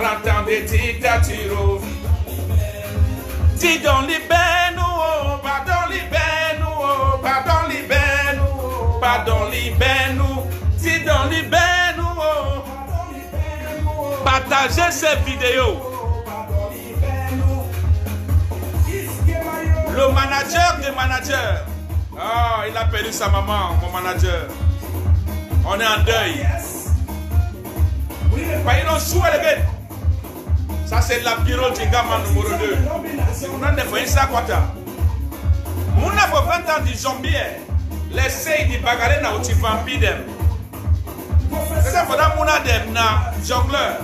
40 ans de dictature. Dis donc libère-nous, oh, pardon libère-nous, oh, pardon libère-nous, pardon libère-nous, dis donc libère-nous, oh. Partagez cette vidéo. Le manager des managers. Ah, il a perdu sa maman, mon manager. On est en deuil. Ça c'est la bureau du gamin numéro 2. On a fait ça quoi ça. Mon a 20 ans du zombie. Laissez du bagarre na uti vampire. C'est ça pour mon adem na jongleur.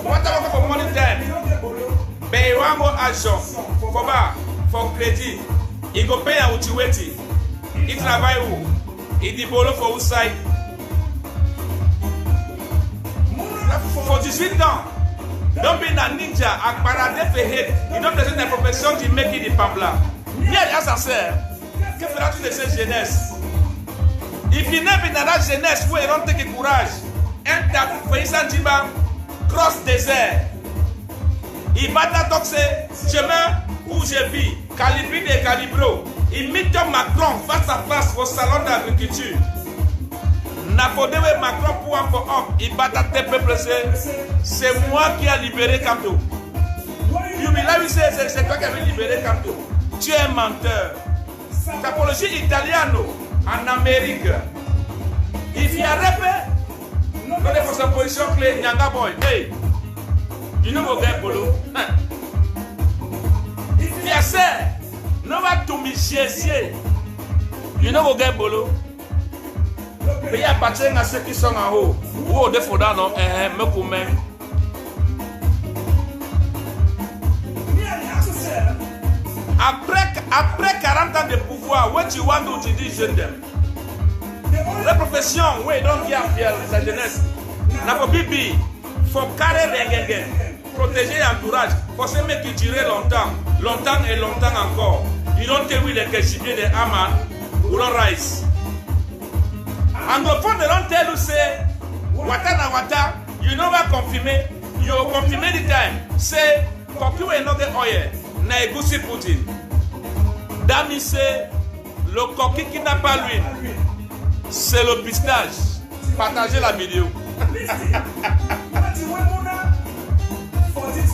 What about for money time? Pay one more agent. For bar, for credit. Il go pay à uti weti. Il travaille où? Il dit bolo for outside. For 18 ans. Don't be a ninja, a paradis fait hate. Il donne besoin d'une profession qui met qui des pamblas. Bien, ça sert. Que feras-tu de cette jeunesse? Il finit dans la jeunesse où ils ont take courage. Un tas de pays sans diba, cross désert. Il va dans ce chemin où je vis, calibri des calibros. Il met Macron face à face au salon d'agriculture. Napoléon Macron pour un pour homme, il bat à tes peuples, c'est moi qui ai libéré Kamto. C'est toi qui as libéré Kamto. Tu es un menteur. T'apologie italiano en Amérique. Il fait un rêve. Quand il faut sa position clé, Nyanga Boy. Hey, you know what I'm saying? Il y a ça. Non, va tout michier. You know what I'm saying? Mais il y a partir à ceux qui sont en haut. Ou au défaut d'un non, me commets. Après 40 ans de pouvoir, what you want to do, je t'aime. La profession, oui, donc il y a sa jeunesse. N'a pas bibi, faut carrer les protéger l'entourage. Faut se mettre qui durer longtemps et longtemps encore. Ils ont tenu les cachiers de Aman ou le Rice. Anglophone de l'antel où c'est Wata na Wata, you know what confirmer, you confirmer the time. C'est Koku et Noge Oye, na Egusi Poutine. Dami c'est le coquille qui n'a pas l'huile, c'est le pistage. Partagez la vidéo.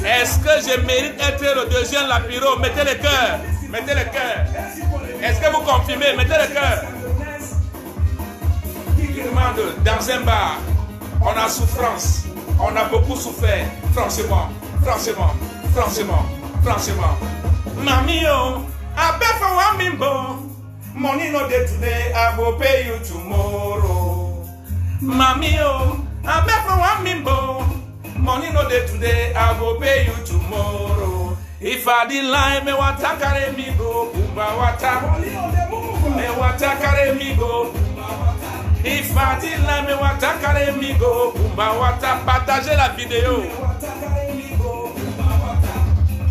Est-ce que je mérite d'être le deuxième Lapiro? Mettez le cœur. Mettez le cœur. Est-ce que vous confirmez? Mettez le cœur. Dans un bar, on a souffrance, on a beaucoup souffert, franchement. Mami yo, I bet for one mimbo, money no day today, I will pay you tomorrow. Mami yo, I bet for one mimbo, money no day today, I will pay you tomorrow. If I didn't lie, me wata carry me go, kumba wata, me wata carry me go. If I didn't let me wata carry me go, kumba wata, partagez la vidéo.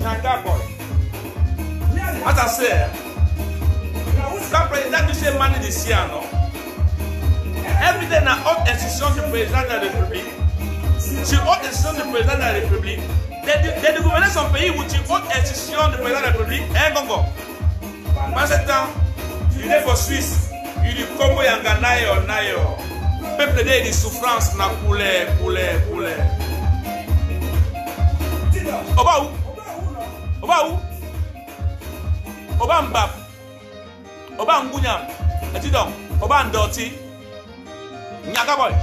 Nyanga Boy. Attention. Quand le président du Chemani d'ici, non? Every day, dans haute institution du président de la République, sur haute institution du président de la République, de gouverner son pays ou sur haute institution du président de la République, un gongo. Pendant ce temps, il est pour Suisse. Il dit Congo yanga nayo. Peuple de souffrance na poulet. Oba où? Oba mbap. Oba ngunyam. Et dis donc, Oba ndoti. Nyanga Boy.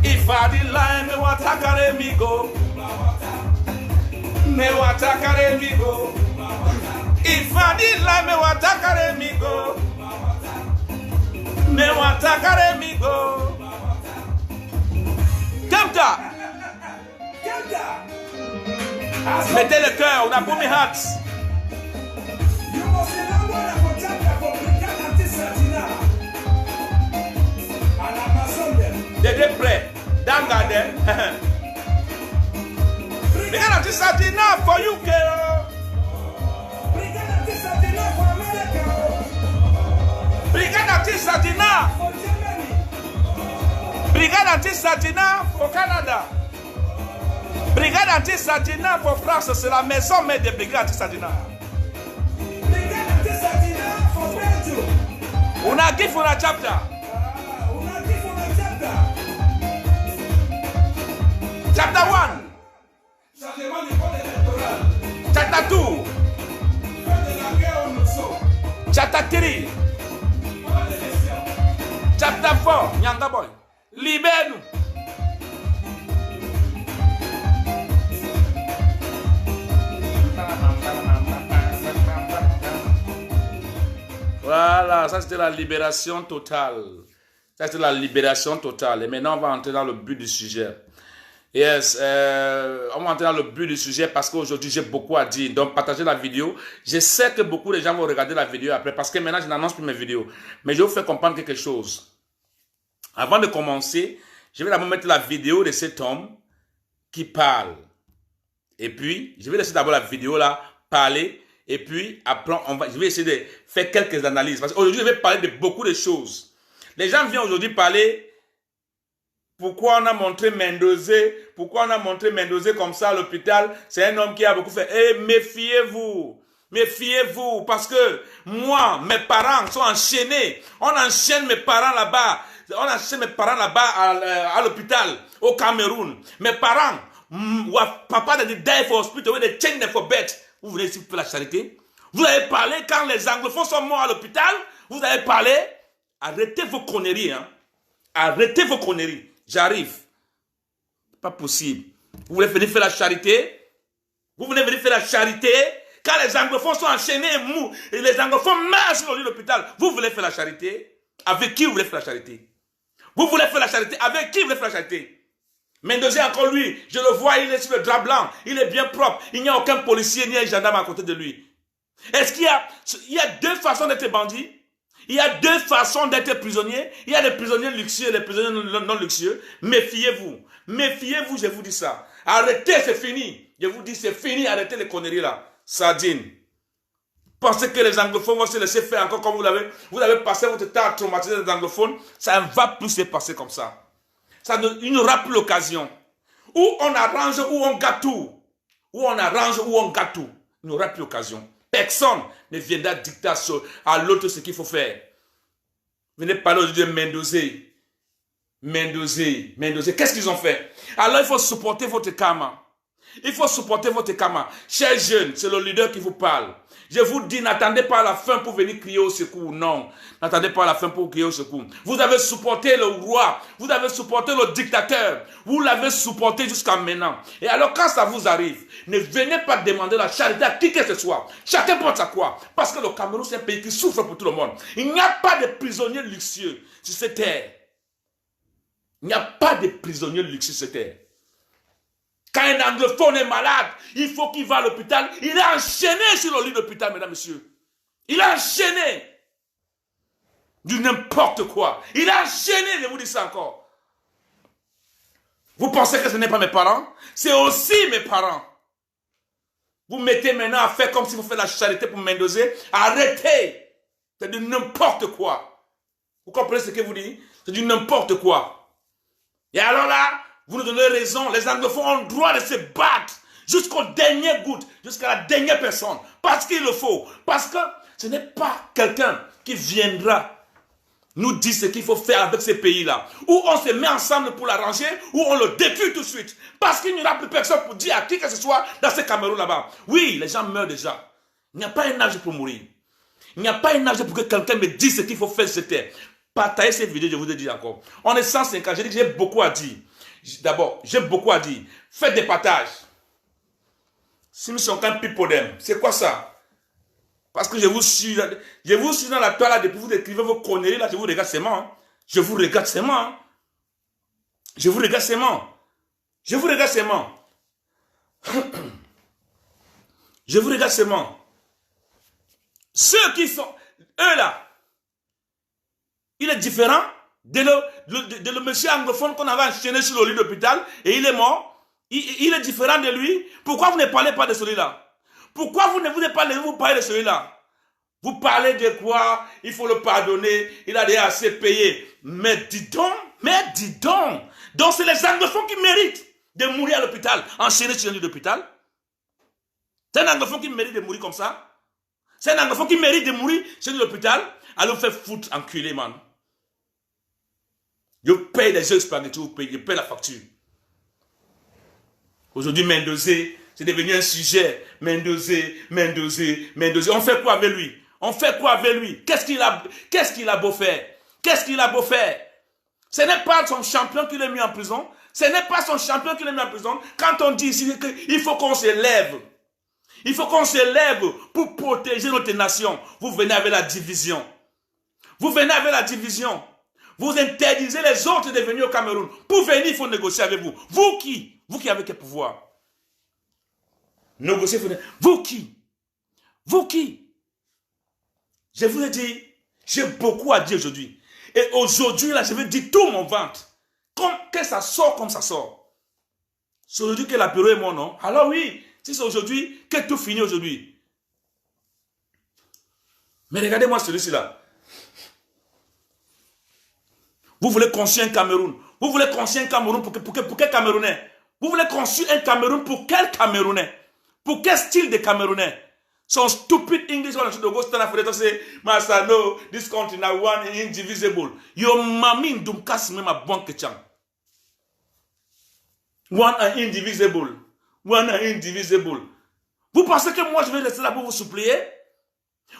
If I did lie, me wata carry me go. Me wata carry me go. If I did lie, me wata carry me go. Me wata carry me go. Kamta. Mettez le cœur, on a pour mes hats. Dédé prêt, Dangade. Brigade anti-Satina for UK. Brigade anti-Satina. Brigade anti-Satina for Canada. brigade anti-Sadina for France, c'est la maison mère des brigades anti-Sadina. Brigade anti-Sadina for Belgium. On a give on a chapter. On a give on a chapter. Chapter 1. Changement du code électoral. Chapter 2. Fin de la guerre au Nosso. Chapter 3. Pas d'élection. Chapter 4. Nyanga boy. Libère-nous. Voilà, ça c'était la libération totale. Ça c'était la libération totale. Et maintenant on va entrer dans le but du sujet. Yes, on va entrer dans le but du sujet parce qu'aujourd'hui j'ai beaucoup à dire. Donc partagez la vidéo. Je sais que beaucoup de gens vont regarder la vidéo après parce que maintenant je n'annonce plus mes vidéos. Mais je vais vous faire comprendre quelque chose. Avant de commencer, je vais d'abord mettre la vidéo de cet homme qui parle. Et puis, je vais laisser d'abord la vidéo là parler. Et puis, après, je vais essayer de faire quelques analyses. Parce qu'aujourd'hui, je vais parler de beaucoup de choses. Les gens viennent aujourd'hui parler pourquoi on a montré Mendoza, pourquoi on a montré Mendoza comme ça à l'hôpital. C'est un homme qui a beaucoup fait. Eh, méfiez-vous. Méfiez-vous. Parce que moi, mes parents sont enchaînés. On enchaîne mes parents là-bas. On enchaîne mes parents là-bas à l'hôpital, au Cameroun. Mes parents, papa de die for hospital, they change them for bed. Vous venez ici pour faire la charité. Vous avez parlé quand les anglophones sont morts à l'hôpital. Vous avez parlé. Arrêtez vos conneries. Hein. Arrêtez vos conneries. J'arrive. Pas possible. Vous voulez venir faire la charité. Vous venez venir faire la charité. Quand les anglophones sont enchaînés et mous. Et les anglophones meurent sur le lit de l'hôpital. Vous voulez faire la charité. Avec qui vous voulez faire la charité? Vous voulez faire la charité. Avec qui vous voulez faire la charité? Mendoza encore lui, je le vois, il est sur le drap blanc, il est bien propre, il n'y a aucun policier ni un gendarme à côté de lui. Est-ce qu'il y a deux façons d'être bandit? Il y a deux façons d'être prisonnier. Il y a des prisonniers luxueux et des prisonniers non luxueux. Méfiez-vous. Méfiez-vous, je vous dis ça. Arrêtez, c'est fini. Je vous dis, c'est fini, arrêtez les conneries là. Sardine. Pensez que les anglophones vont se laisser faire encore comme vous avez passé votre temps à traumatiser les anglophones. Ça ne va plus se passer comme ça. Il n'y aura plus l'occasion. Ou on arrange, ou on gâte tout. Ou on arrange, ou on gâte tout. Il n'y aura plus l'occasion. Personne ne viendra dicter à l'autre ce qu'il faut faire. Venez parler aujourd'hui de Mendoza. Mendoza. Qu'est-ce qu'ils ont fait? Alors il faut supporter votre karma. Il faut supporter votre karma. Chers jeunes, c'est le leader qui vous parle. Je vous dis, n'attendez pas à la fin pour venir crier au secours. Non, n'attendez pas à la fin pour crier au secours. Vous avez supporté le roi. Vous avez supporté le dictateur. Vous l'avez supporté jusqu'à maintenant. Et alors quand ça vous arrive, ne venez pas demander la charité à qui que ce soit. Chacun porte sa croix. Parce que le Cameroun, c'est un pays qui souffre pour tout le monde. Il n'y a pas de prisonniers luxueux sur cette terre. Il n'y a pas de prisonniers luxueux sur cette terre. Quand un anglophone est malade, il faut qu'il va à l'hôpital. Il est enchaîné sur le lit d'hôpital, mesdames et messieurs. Il est enchaîné. Du n'importe quoi. Il est enchaîné, je vous dis ça encore. Vous pensez que ce n'est pas mes parents? C'est aussi mes parents. Vous mettez maintenant à faire comme si vous faites la charité pour Mendoza. Arrêtez. C'est du n'importe quoi. Vous comprenez ce que vous dites? C'est du n'importe quoi. Et alors là, vous nous donnez raison, les anglophones ont le droit de se battre jusqu'au dernier goutte, jusqu'à la dernière personne. Parce qu'il le faut. Parce que ce n'est pas quelqu'un qui viendra nous dire ce qu'il faut faire avec ces pays-là. Ou on se met ensemble pour l'arranger, ou on le détruit tout de suite. Parce qu'il n'y aura plus personne pour dire à qui que ce soit dans ce Cameroun là-bas. Oui, les gens meurent déjà. Il n'y a pas un âge pour mourir. Il n'y a pas un âge pour que quelqu'un me dise ce qu'il faut faire sur cette terre. Partagez cette vidéo, je vous le dis encore. On est 150, j'ai dit que j'ai beaucoup à dire. D'abord, j'ai beaucoup à dire. Faites des partages. Si nous sommes qu'un pipodème, c'est quoi ça? Parce que je vous suis dans la toile là, depuis vous écrivez vos conneries là, je vous regarde seulement. Hein. Je vous regarde seulement. Hein. Je vous regarde seulement. Je vous regarde seulement. Je vous regarde seulement. Ceux qui sont, eux là, il est différent de le monsieur anglophone qu'on avait enchaîné sur le lit d'hôpital et il est mort. Il est différent de lui. Pourquoi vous ne parlez pas de celui-là? Pourquoi vous ne voulez pas vous parler de celui-là? Vous parlez de quoi? Il faut le pardonner. Il a déjà assez payé. Mais dis donc. Donc c'est les anglophones qui méritent de mourir à l'hôpital, enchaîné sur un lit d'hôpital. C'est un anglophone qui mérite de mourir comme ça. C'est un anglophone qui mérite de mourir sur l'hôpital. Allez vous faire foutre, enculé, man. Je paye des jeux spaghetti, je paye la facture. Aujourd'hui, Mendoza, c'est devenu un sujet. Mendoza. On fait quoi avec lui? On fait quoi avec lui? Qu'est-ce qu'il a beau faire? Qu'est-ce qu'il a beau faire? Ce n'est pas son champion qui l'a mis en prison. Ce n'est pas son champion qui l'a mis en prison. Quand on dit ici qu'il faut qu'on se lève. Il faut qu'on se lève pour protéger notre nation. Vous venez avec la division. Vous venez avec la division. Vous interdisez les autres de venir au Cameroun. Pour venir, il faut négocier avec vous. Vous qui? Vous qui avez quel pouvoir? Négocier, vous qui? Vous qui? Je vous ai dit, j'ai beaucoup à dire aujourd'hui. Et aujourd'hui, là, je vais dire tout mon ventre. Que ça sort comme ça sort. C'est aujourd'hui que l'apéro est mon nom. Alors oui, si c'est aujourd'hui, que tout finit aujourd'hui. Mais regardez-moi celui-ci là. Vous voulez construire un Cameroun. Vous voulez construire un Cameroun pour quel Camerounais? Vous voulez construire un Cameroun pour quel Camerounais? Pour quel style de Camerounais? Some stupid English one should go stand up for them to say, Master, no, this country now one indivisible. Your mami ndumkas me ma banque chang. One and indivisible. One and indivisible. Vous pensez que moi je vais rester là pour vous supplier?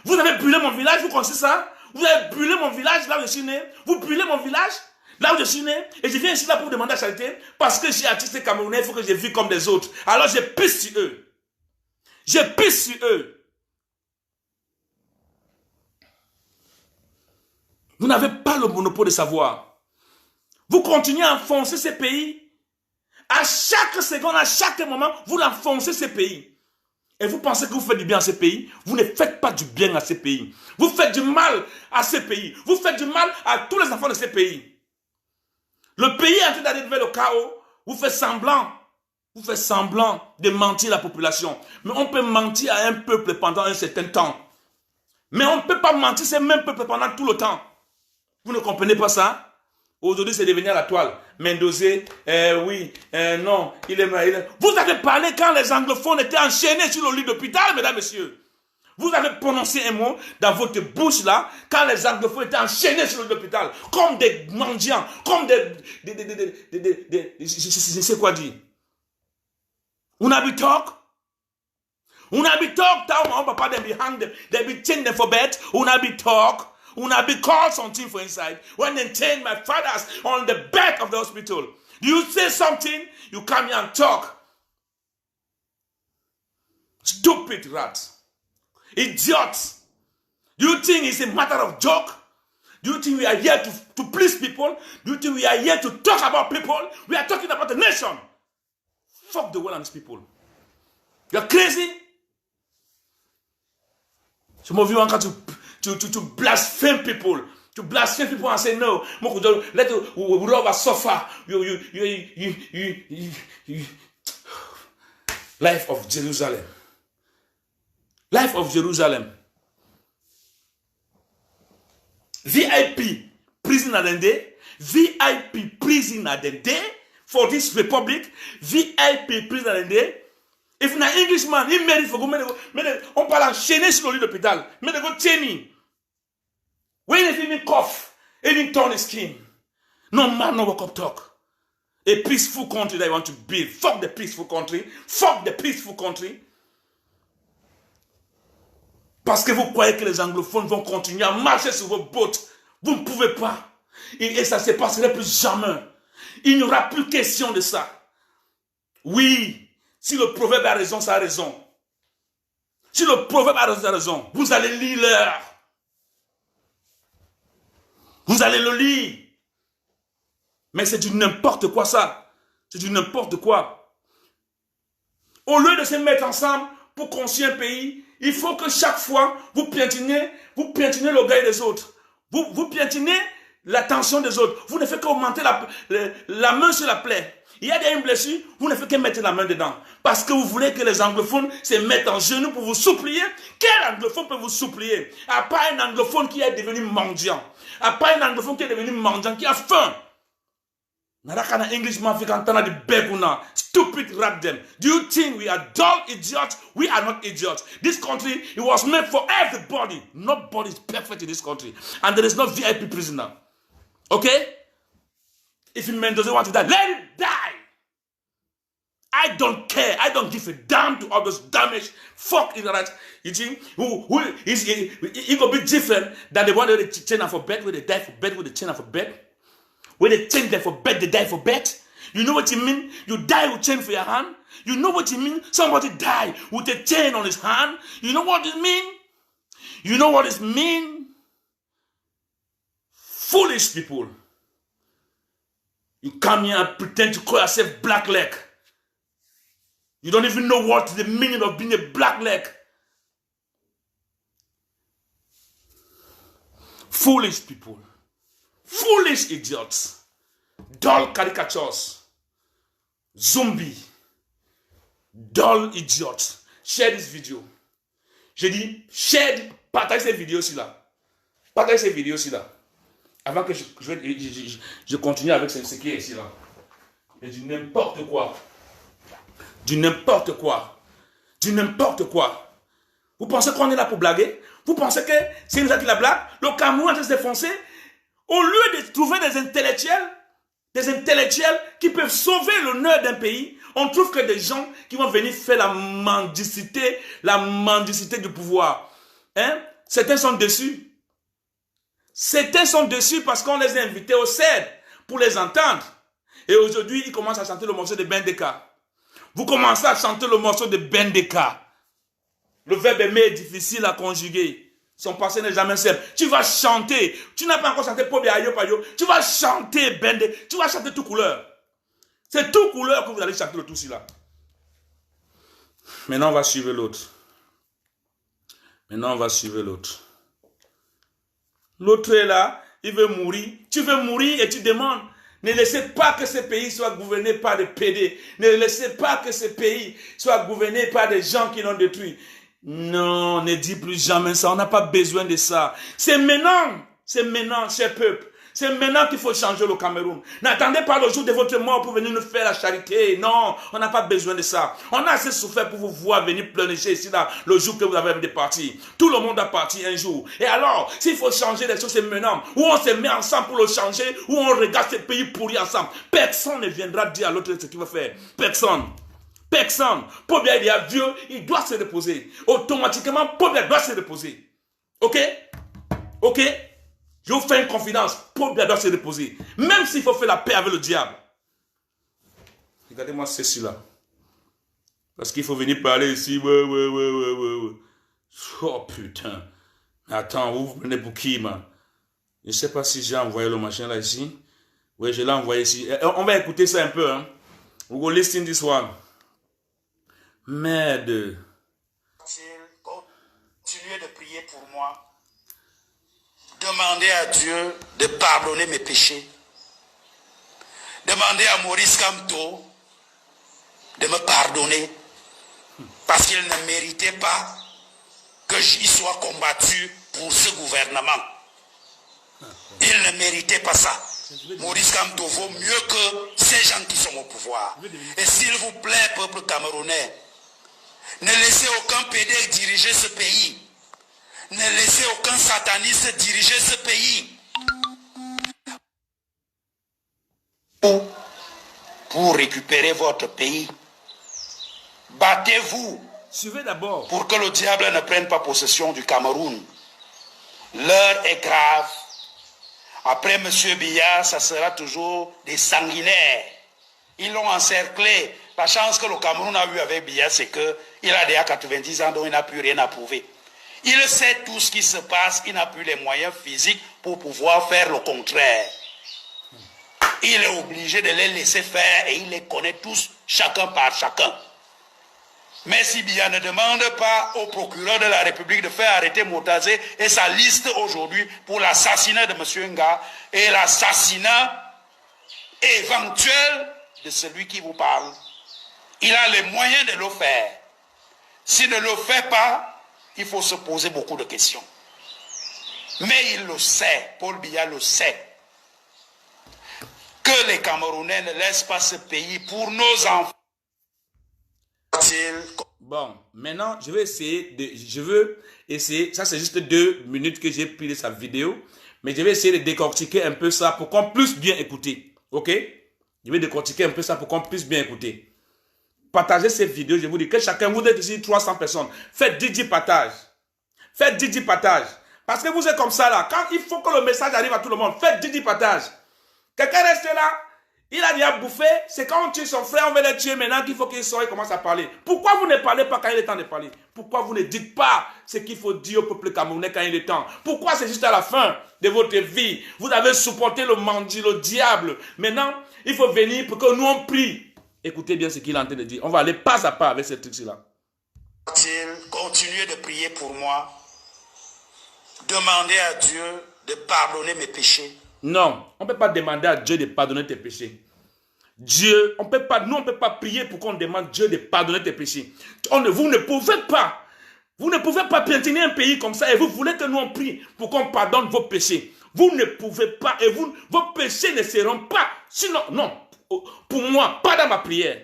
Vous avez brûlé mon village, vous connaissez ça? Vous avez brûlé mon village là où je suis né? Vous brûlez mon village là où je suis né? Et je viens ici là pour vous demander la charité parce que j'ai artiste camerounais, il faut que je vis comme des autres. Alors je pisse sur eux. Je pisse sur eux. Vous n'avez pas le monopole de savoir. Vous continuez à enfoncer ces pays. À chaque seconde, à chaque moment, vous enfoncez ces pays. Et vous pensez que vous faites du bien à ces pays? Vous ne faites pas du bien à ces pays. Vous faites du mal à ces pays. Vous faites du mal à tous les enfants de ces pays. Le pays est en train d'aller vers le chaos. Vous faites semblant. Vous faites semblant de mentir à la population. Mais on peut mentir à un peuple pendant un certain temps. Mais on ne peut pas mentir à ce même peuple pendant tout le temps. Vous ne comprenez pas ça? Aujourd'hui, c'est devenu à la toile. Mendoza, oui, non, il est... Vous avez parlé quand les anglophones étaient enchaînés sur le lit d'hôpital, mesdames, messieurs. Vous avez prononcé un mot dans votre bouche là, quand les anglophones étaient enchaînés sur le lit d'hôpital, comme des mendiants, comme je sais quoi dire. Unabi talk? Unabi talk, down, papa, they be hang them, they be chain them for bed. Unabi talk. Unabi called something for inside. When they chained my fathers on the bed of the hospital. Do you say something? You come here and talk. Stupid rat. Idiots. Do you think it's a matter of joke? Do you think we are here to please people? Do you think we are here to talk about people? We are talking about the nation. Fuck the world and its people. You're crazy? Some of you want to blaspheme people. To blaspheme people and say, no, let we love us suffer. Life of Jerusalem. Life of Jerusalem. VIP prison at the day. VIP prison at the day for this republic. VIP prison at the day. If an Englishman, he made it for go, on parle enchaîner sur le lit d'hôpital. Mais de go chain. When if even cough, even turn his skin. No man no walk up talk. A peaceful country that you want to build. Fuck the peaceful country. Fuck the peaceful country. Parce que vous croyez que les anglophones vont continuer à marcher sur vos bottes. Vous ne pouvez pas. Et ça ne se passerait plus jamais. Il n'y aura plus question de ça. Oui. Si le proverbe a raison, ça a raison. Si le proverbe a raison, vous allez lire l'heure. Vous allez le lire. Mais c'est du n'importe quoi ça. C'est du n'importe quoi. Au lieu de se mettre ensemble pour construire un pays, il faut que chaque fois, vous piétinez l'orgueil des autres. Vous piétinez l'attention des autres. Vous ne faites qu'augmenter la main sur la plaie. Il y a une blessure, vous ne faites que mettre la main dedans. Parce que vous voulez que les anglophones se mettent en genoux pour vous supplier. Quel anglophone peut vous supplier? À part un anglophone qui est devenu mendiant. À part un anglophone qui est devenu mendiant, qui a faim. Narakana Englishman Fikantana the Beguna. Stupid rat them. Do you think we are dull idiots? We are not idiots. This country, it was made for everybody. Nobody is perfect in this country. And there is no VIP prisoner. Okay? If a man doesn't want to die, let him die. I don't care. I don't give a damn to all those damaged fuck ignorant. You think he gonna be different than the one that they chain for bed, where they die for bed, where they chain for bed, where they chain them for bed, they die for bed. You know what you mean? You die with chain for your hand. You know what you mean? Somebody die with a chain on his hand. You know what it mean? You know what it mean? Foolish people. You come here and pretend to call yourself black leg. You don't even know what the meaning of being a black leg. Foolish people. Foolish idiots. Dull caricatures. Zombie. Dull idiots. Share this video. J'ai dit, share, partage cette vidéo-ci là. Partage cette vidéo-ci là. Avant que je continue avec ce qui est ici là. Et du n'importe quoi. Du n'importe quoi. Du n'importe quoi. Vous pensez qu'on est là pour blaguer? Vous pensez que c'est nous qui la blague? Le Cameroun est en train de se défoncer. Au lieu de trouver des intellectuels qui peuvent sauver l'honneur d'un pays, on trouve que des gens qui vont venir faire la mendicité du pouvoir. Hein? Certains sont déçus. Certains sont déçus parce qu'on les a invités au CED pour les entendre. Et aujourd'hui, ils commencent à chanter le morceau de Bendeka. Vous commencez à chanter le morceau de Bendeka. Le verbe aimer est difficile à conjuguer. Son passé n'est jamais simple. Tu vas chanter. Tu n'as pas encore chanté Pobi Ayo Payo. Tu vas chanter Bendeka. Tu vas chanter tout couleur. C'est tout couleur que vous allez chanter le tout ci là. Maintenant, on va suivre l'autre. Maintenant, on va suivre l'autre. L'autre est là. Il veut mourir. Tu veux mourir et tu demandes. Ne laissez pas que ce pays soit gouverné par des PD. Ne laissez pas que ce pays soit gouverné par des gens qui l'ont détruit. Non, ne dis plus jamais ça. On n'a pas besoin de ça. C'est maintenant, cher peuple. C'est maintenant qu'il faut changer le Cameroun. N'attendez pas le jour de votre mort pour venir nous faire la charité. Non, on n'a pas besoin de ça. On a assez souffert pour vous voir venir pleurnicher ici là, le jour que vous avez de partir. Tout le monde a parti un jour. Et alors, s'il faut changer les choses, c'est maintenant. Ou on se met ensemble pour le changer, ou on regarde ce pays pourri ensemble. Personne ne viendra dire à l'autre ce qu'il va faire. Personne. Personne. Pobia, il est vieux, il doit se reposer. Automatiquement, Pobia doit se reposer. Ok? Ok? Je vous fais une confidence. Pobia doit se reposer. Même s'il faut faire la paix avec le diable. Regardez-moi ceci là. Parce qu'il faut venir parler ici. Ouais. Oh putain. Attends, vous venez pour qui, man? Je ne sais pas si j'ai envoyé le machin là ici. Oui, je l'ai envoyé ici. On va écouter ça un peu. Hein. We go listen this one. Merde. Continuez de prier pour moi. Demandez à Dieu de pardonner mes péchés. Demandez à Maurice Kamto de me pardonner parce qu'il ne méritait pas que j'y sois combattu pour ce gouvernement. Il ne méritait pas ça. Maurice Kamto vaut mieux que ces gens qui sont au pouvoir. Et s'il vous plaît, peuple camerounais, ne laissez aucun PD diriger ce pays. Ne laissez aucun sataniste diriger ce pays. Pour récupérer votre pays, battez-vous. Suivez d'abord. Pour que le diable ne prenne pas possession du Cameroun. L'heure est grave. Après M. Biya, ça sera toujours des sanguinaires. Ils l'ont encerclé. La chance que le Cameroun a eue avec Biya, c'est qu'il a déjà 90 ans, donc il n'a plus rien à prouver. Il sait tout ce qui se passe, il n'a plus les moyens physiques pour pouvoir faire le contraire. Il est obligé de les laisser faire et il les connaît tous, chacun par chacun. Mais si Biya ne demande pas au procureur de la République de faire arrêter Motazé et sa liste aujourd'hui pour l'assassinat de M. Nga et l'assassinat éventuel de celui qui vous parle, il a les moyens de le faire. S'il ne le fait pas, il faut se poser beaucoup de questions. Mais il le sait, Paul Biya le sait. que les Camerounais ne laissent pas ce pays pour nos enfants. Bon, maintenant, je veux essayer, ça c'est juste 2 minutes que j'ai pris de sa vidéo, mais je vais essayer de décortiquer un peu ça pour qu'on puisse bien écouter, ok? Je vais décortiquer un peu ça pour qu'on puisse bien écouter. Partagez cette vidéo, je vous dis que chacun, vous êtes ici 300 personnes, faites 10 partages. Faites 10 partages. Parce que vous êtes comme ça là, quand il faut que le message arrive à tout le monde, faites 10 partages. Quelqu'un reste là, il a déjà bouffé, c'est quand on tue son frère, on veut le tuer maintenant qu'il faut qu'il sorte et commence à parler. Pourquoi vous ne parlez pas quand il est temps de parler? Pourquoi vous ne dites pas ce qu'il faut dire au peuple camerounais quand il est temps? Pourquoi c'est juste à la fin de votre vie? Vous avez supporté le mandi, le diable. Maintenant, il faut venir pour que nous on prie. Écoutez bien ce qu'il est en train de dire. On va aller pas à pas avec ce truc-là. Continuez de prier pour moi. Demandez à Dieu de pardonner mes péchés. Non, on ne peut pas demander à Dieu de pardonner tes péchés. Dieu, on peut pas prier pour qu'on demande Dieu de pardonner tes péchés. Vous ne pouvez pas piétiner un pays comme ça et vous voulez que nous on prie pour qu'on pardonne vos péchés. Vous ne pouvez pas et vos péchés ne seront pas. Sinon, non, pour moi, pas dans ma prière.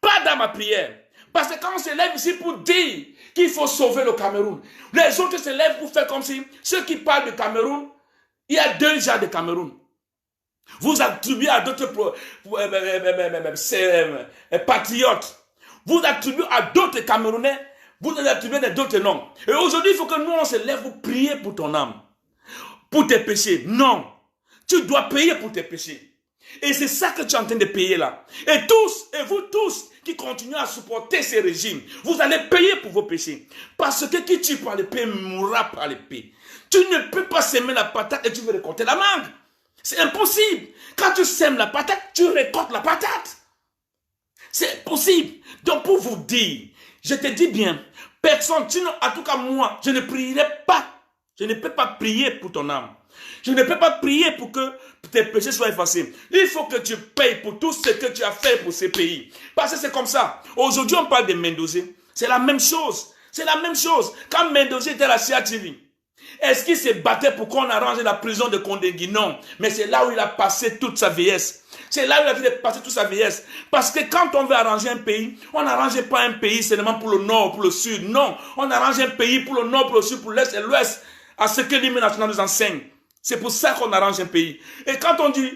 Pas dans ma prière. Parce que quand on se lève ici pour dire qu'il faut sauver le Cameroun, les autres se lèvent pour faire comme si ceux qui parlent du Cameroun, il y a 2 genres de Cameroun. Vous attribuez à d'autres patriotes. Vous attribuez à d'autres Camerounais. Vous attribuez à d'autres noms. Et aujourd'hui, il faut que nous, on se lève pour prier pour ton âme. Pour tes péchés. Non. Tu dois payer pour tes péchés. Et c'est ça que tu es en train de payer là. Et vous tous qui continuez à supporter ces régimes, vous allez payer pour vos péchés. Parce que qui tue par l'épée mourra par l'épée. Tu ne peux pas semer la patate et tu veux récolter la mangue. C'est impossible. Quand tu sèmes la patate, tu récoltes la patate. C'est impossible. Donc pour vous dire, je te dis bien, personne, sinon en tout cas moi, je ne prierai pas. Je ne peux pas prier pour ton âme. Je ne peux pas prier pour que tes péchés soient effacés. Il faut que tu payes pour tout ce que tu as fait pour ces pays. Parce que c'est comme ça. Aujourd'hui, on parle de Mendoza. C'est la même chose. C'est la même chose. Quand Mendoza était à la CATV, est-ce qu'il se battait pour qu'on arrange la prison de Kondengui? Non. Mais c'est là où il a passé toute sa vieillesse. C'est là où il a passé toute sa vieillesse. Parce que quand on veut arranger un pays, on n'arrange pas un pays seulement pour le nord, pour le sud. Non. On arrange un pays pour le nord, pour le sud, pour l'est et l'ouest. À ce que l'hymne national nous enseigne. C'est pour ça qu'on arrange un pays. Et quand on dit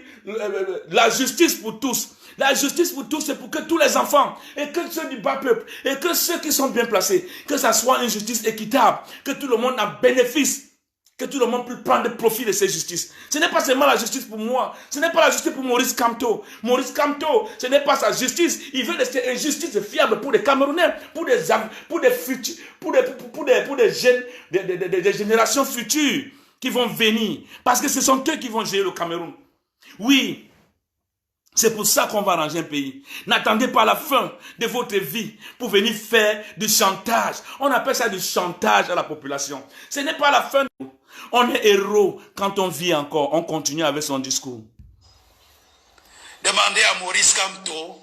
la justice pour tous, la justice pour tous, c'est pour que tous les enfants, et que ceux du bas peuple, et que ceux qui sont bien placés, que ça soit une justice équitable, que tout le monde a bénéfice, que tout le monde puisse prendre profit de cette justice. Ce n'est pas seulement la justice pour moi, ce n'est pas la justice pour Maurice Kamto. Maurice Kamto, ce n'est pas sa justice. Il veut laisser une justice fiable pour les Camerounais, pour des futurs, pour des jeunes, des générations futures qui vont venir. Parce que ce sont eux qui vont gérer le Cameroun. Oui, c'est pour ça qu'on va arranger un pays. N'attendez pas la fin de votre vie pour venir faire du chantage. On appelle ça du chantage à la population. Ce n'est pas la fin. On est héros quand on vit encore. On continue avec son discours. Demandez à Maurice Kamto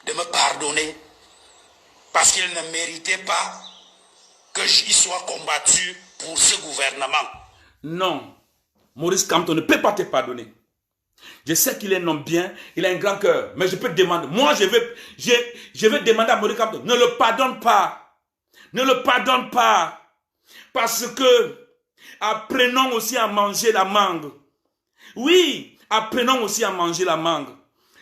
de me pardonner parce qu'il ne méritait pas que j'y sois combattu pour ce gouvernement. Non, Maurice Kamto ne peut pas te pardonner. Je sais qu'il est un homme bien, il a un grand cœur, mais je peux te demander, moi je vais demander à Maurice Kamto, ne le pardonne pas. Ne le pardonne pas. Parce que apprenons aussi à manger la mangue. Oui, apprenons aussi à manger la mangue.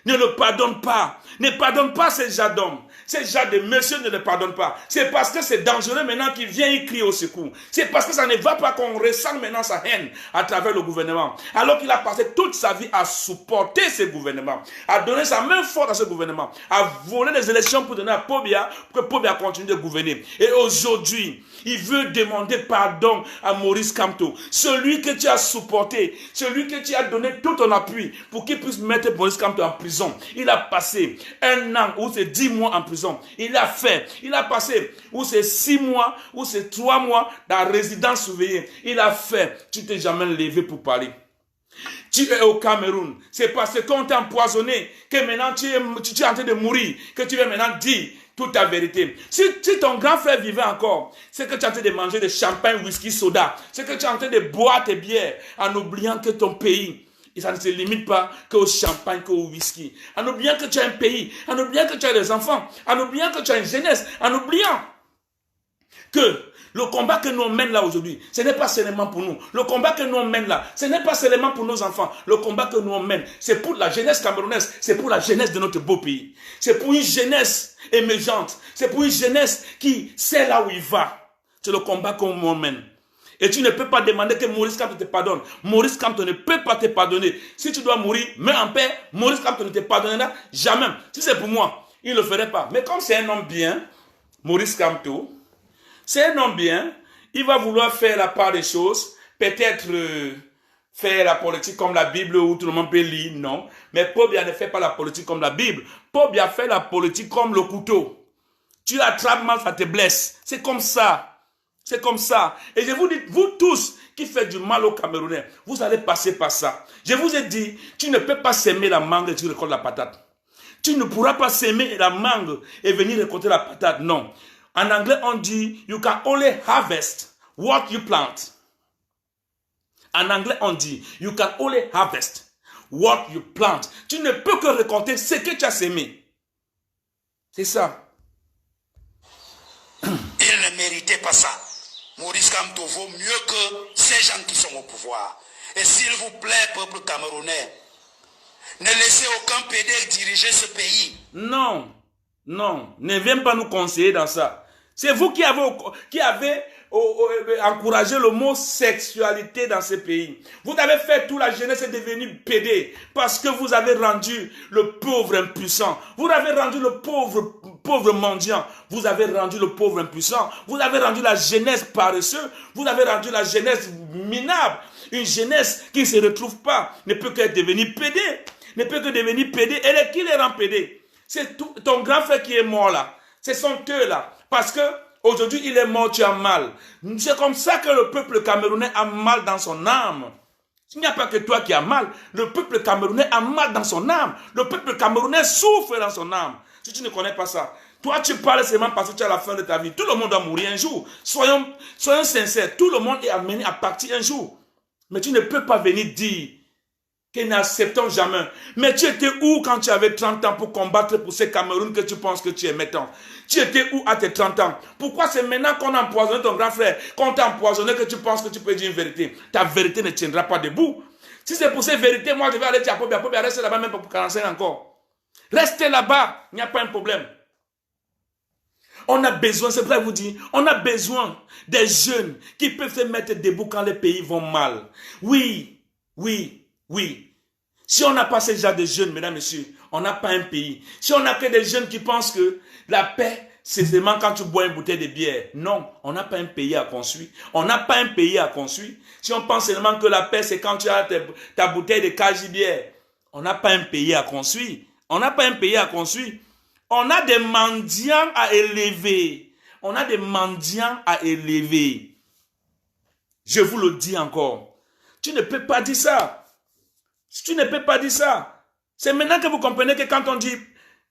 Ne le pardonne pas. Ne pardonne pas ces gens d'hommes. Ces gens de monsieur ne le pardonnent pas. C'est parce que c'est dangereux maintenant qu'il vient y crier au secours. C'est parce que ça ne va pas qu'on ressent maintenant sa haine à travers le gouvernement. Alors qu'il a passé toute sa vie à supporter ce gouvernement, à donner sa main forte à ce gouvernement, à voler les élections pour donner à Pobia, pour que Pobia continue de gouverner. Et aujourd'hui, il veut demander pardon à Maurice Kamto, celui que tu as supporté, celui que tu as donné tout ton appui pour qu'il puisse mettre Maurice Kamto en prison. Il a passé 1 an ou c'est 10 mois en prison. Il a passé ou c'est 6 mois ou c'est 3 mois dans la résidence surveillée. Il a fait. Tu t'es jamais levé pour parler. Tu es au Cameroun. C'est parce qu'on t'a empoisonné que maintenant tu es en train de mourir, que tu veux maintenant dire toute ta vérité. Si ton grand frère vivait encore, c'est que tu es en train de manger des champagne, whisky, soda. C'est que tu es en train de boire tes bières en oubliant que ton pays, Et ça ne se limite pas qu'au champagne, qu'au whisky. En oubliant que tu as un pays, en oubliant que tu as des enfants, en oubliant que tu as une jeunesse, en oubliant que le combat que nous on mène là aujourd'hui, ce n'est pas seulement pour nous. Le combat que nous on mène là, ce n'est pas seulement pour nos enfants. Le combat que nous on mène, c'est pour la jeunesse camerounaise, c'est pour la jeunesse de notre beau pays. C'est pour une jeunesse émergente. C'est pour une jeunesse qui sait là où il va. C'est le combat qu'on mène. Et tu ne peux pas demander que Maurice Kamto te pardonne. Maurice Kamto ne peut pas te pardonner. Si tu dois mourir, meurs en paix. Maurice Kamto ne te pardonnera jamais. Si c'est pour moi, il ne le ferait pas. Mais comme c'est un homme bien, Maurice Kamto, c'est un homme bien, il va vouloir faire la part des choses, peut-être faire la politique comme la Bible où tout le monde peut lire, non. Mais Pobia ne fait pas la politique comme la Bible. Pobia fait la politique comme le couteau. Tu attrapes mal, ça te blesse. C'est comme ça. C'est comme ça. Et je vous dis, vous tous qui faites du mal aux Camerounais, vous allez passer par ça. Je vous ai dit, tu ne peux pas s'aimer la mangue et tu récoltes la patate. Tu ne pourras pas s'aimer la mangue et venir récolter la patate, non. En anglais, on dit, you can only harvest what you plant. En anglais, on dit, you can only harvest what you plant. Tu ne peux que récolter ce que tu as sémé. C'est ça. Il ne méritait pas ça. Maurice Kamto vaut mieux que ces gens qui sont au pouvoir. Et s'il vous plaît, peuple camerounais, ne laissez aucun PD diriger ce pays. Non, non, ne viens pas nous conseiller dans ça. C'est vous qui avez encouragé le mot sexualité dans ce pays. Vous avez fait toute la jeunesse est devenue PD parce que vous avez rendu le pauvre impuissant. Vous avez rendu le pauvre mendiant. Vous avez rendu le pauvre impuissant. Vous avez rendu la jeunesse paresseuse. Vous avez rendu la jeunesse minable. Une jeunesse qui ne se retrouve pas ne peut que devenir PD. Ne peut que devenir PD. Et qui les rend PD? C'est ton grand frère qui est mort là. Ce sont eux là. Parce que aujourd'hui il est mort, tu as mal. C'est comme ça que le peuple camerounais a mal dans son âme. Il n'y a pas que toi qui as mal. Le peuple camerounais a mal dans son âme. Le peuple camerounais souffre dans son âme. Si tu ne connais pas ça, toi tu parles seulement parce que tu es à la fin de ta vie. Tout le monde doit mourir un jour. Soyons sincères. Tout le monde est amené à partir un jour. Mais tu ne peux pas venir dire que n'acceptons jamais. Mais tu étais où quand tu avais 30 ans pour combattre pour ces Cameroun que tu penses que tu es maintenant? Tu étais où à tes 30 ans? Pourquoi c'est maintenant qu'on a empoisonné ton grand frère, qu'on t'a empoisonné que tu penses que tu peux dire une vérité? Ta vérité ne tiendra pas debout. Si c'est pour ces vérités, moi je vais aller à Pobia. Pobia reste là-bas même pour 45 encore. Restez là-bas, il n'y a pas un problème. On a besoin, c'est vrai vous dire, on a besoin des jeunes qui peuvent se mettre debout quand les pays vont mal. Oui, oui. Oui, si on n'a pas ce genre de jeunes, mesdames, messieurs, on n'a pas un pays. Si on n'a que des jeunes qui pensent que la paix, c'est seulement quand tu bois une bouteille de bière. Non, on n'a pas un pays à construire. On n'a pas un pays à construire. Si on pense seulement que la paix, c'est quand tu as ta bouteille de cagibière, on n'a pas un pays à construire. On n'a pas un pays à construire. On a des mendiants à élever. On a des mendiants à élever. Je vous le dis encore. Tu ne peux pas dire ça. Tu ne peux pas dire ça. C'est maintenant que vous comprenez que quand on dit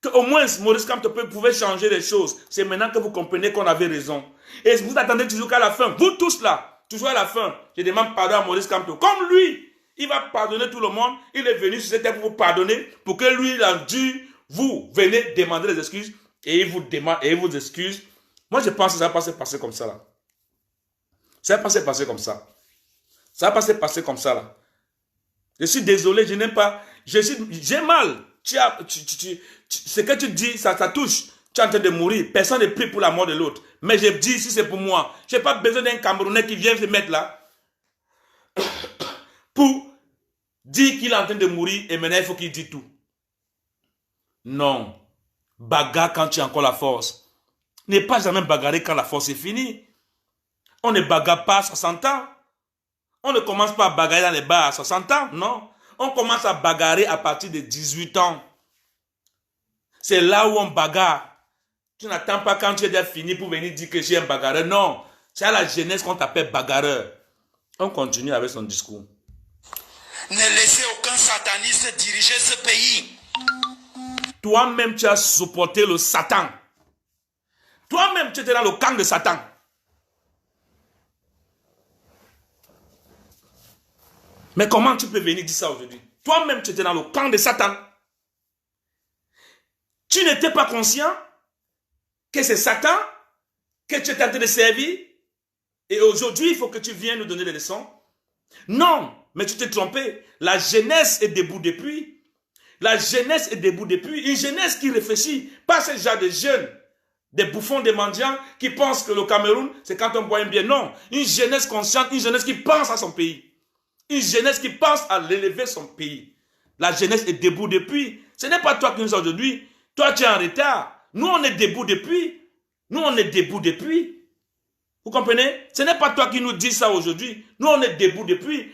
qu'au moins Maurice Kamto pouvait changer les choses, c'est maintenant que vous comprenez qu'on avait raison. Et vous attendez toujours qu'à la fin, vous tous là, toujours à la fin, je demande pardon à Maurice Kamto. Comme lui, il va pardonner tout le monde, il est venu sur cette terre pour vous pardonner, pour que lui, il a dû, vous venez demander des excuses, et il vous demande, et il vous excuse. Moi, je pense que ça va pas se passer comme ça là. Ça va pas se passer comme ça. Ça va pas se passer comme ça là. Je suis désolé, je n'aime pas. J'ai mal. Ce que tu dis, ça touche. Tu es en train de mourir. Personne n'est pris pour la mort de l'autre. Mais je dis, si c'est pour moi, je n'ai pas besoin d'un Camerounais qui vient se mettre là pour dire qu'il est en train de mourir et maintenant il faut qu'il dise tout. Non. Bagarre quand tu as encore la force. Ne pas jamais bagarrer quand la force est finie. On ne bagarre pas à 60 ans. On ne commence pas à bagarrer dans les bars à 60 ans, non. On commence à bagarrer à partir de 18 ans. C'est là où on bagarre. Tu n'attends pas quand tu es déjà fini pour venir dire que j'ai un bagarreur. Non, c'est à la jeunesse qu'on t'appelle bagarreur. On continue avec son discours. Ne laissez aucun sataniste diriger ce pays. Toi-même, tu as supporté le Satan. Toi-même, tu étais dans le camp de Satan. Mais comment tu peux venir dire ça aujourd'hui? Toi-même, tu étais dans le camp de Satan. Tu n'étais pas conscient que c'est Satan que tu es en train de servir. Et aujourd'hui, il faut que tu viennes nous donner des leçons. Non, mais tu t'es trompé. La jeunesse est debout depuis. La jeunesse est debout depuis. Une jeunesse qui réfléchit. Pas ce genre de jeunes, des bouffons, des mendiants qui pensent que le Cameroun, c'est quand on boit un bien. Non, une jeunesse consciente, une jeunesse qui pense à son pays. Une jeunesse qui pense à l'élever son pays. La jeunesse est debout depuis. Ce n'est pas toi qui nous as aujourd'hui. Toi, tu es en retard. Nous, on est debout depuis. Nous, on est debout depuis. Vous comprenez? Ce n'est pas toi qui nous dis ça aujourd'hui. Nous, on est debout depuis.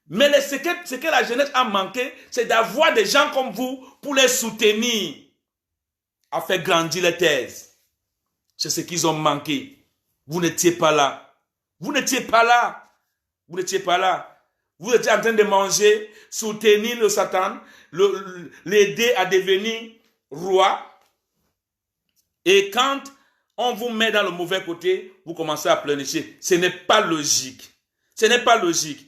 Mais ce que la jeunesse a manqué, c'est d'avoir des gens comme vous pour les soutenir, à faire grandir les thèses. C'est ce qu'ils ont manqué. Vous n'étiez pas là. Vous n'étiez pas là. Vous n'étiez pas là. Vous étiez en train de manger, soutenir le Satan, l'aider à devenir roi. Et quand on vous met dans le mauvais côté, vous commencez à pleurnicher. Ce n'est pas logique. Ce n'est pas logique.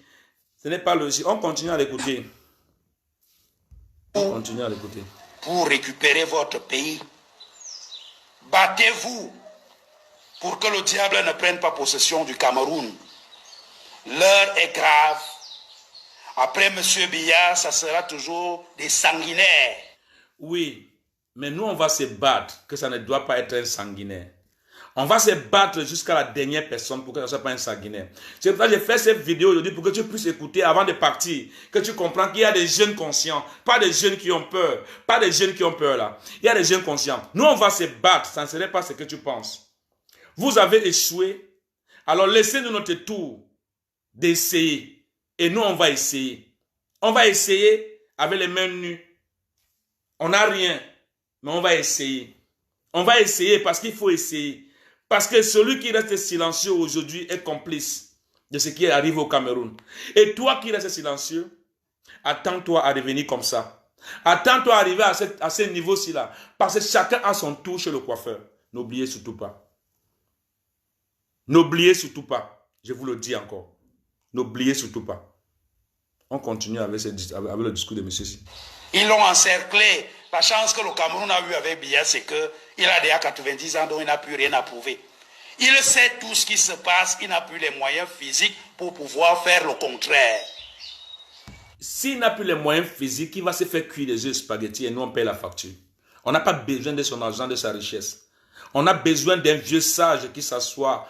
Ce n'est pas logique. On continue à l'écouter. On continue à l'écouter. Pour récupérer votre pays, battez-vous pour que le diable ne prenne pas possession du Cameroun. L'heure est grave. Après M. Biya, ça sera toujours des sanguinaires. Oui, mais nous, on va se battre, que ça ne doit pas être un sanguinaire. On va se battre jusqu'à la dernière personne pour que ça ne soit pas un sanguinaire. C'est pour ça que j'ai fait cette vidéo aujourd'hui pour que tu puisses écouter avant de partir, que tu comprends qu'il y a des jeunes conscients, pas des jeunes qui ont peur, pas des jeunes qui ont peur là. Il y a des jeunes conscients. Nous, on va se battre, ça ne serait pas ce que tu penses. Vous avez échoué, alors laissez-nous notre tour d'essayer. Et nous, on va essayer. On va essayer avec les mains nues. On n'a rien, mais on va essayer. On va essayer parce qu'il faut essayer. Parce que celui qui reste silencieux aujourd'hui est complice de ce qui arrive au Cameroun. Et toi qui restes silencieux, attends-toi à devenir comme ça. Attends-toi à arriver à ce niveau-ci là. Parce que chacun a son tour chez le coiffeur. N'oubliez surtout pas. N'oubliez surtout pas. Je vous le dis encore. N'oubliez surtout pas. On continue avec le discours de monsieur. Ils l'ont encerclé. La chance que le Cameroun a eue avec Biya, c'est qu'il a déjà 90 ans, donc il n'a plus rien à prouver. Il sait tout ce qui se passe, il n'a plus les moyens physiques pour pouvoir faire le contraire. S'il n'a plus les moyens physiques, il va se faire cuire des œufs spaghettis et nous on paye la facture. On n'a pas besoin de son argent, de sa richesse. On a besoin d'un vieux sage qui s'assoit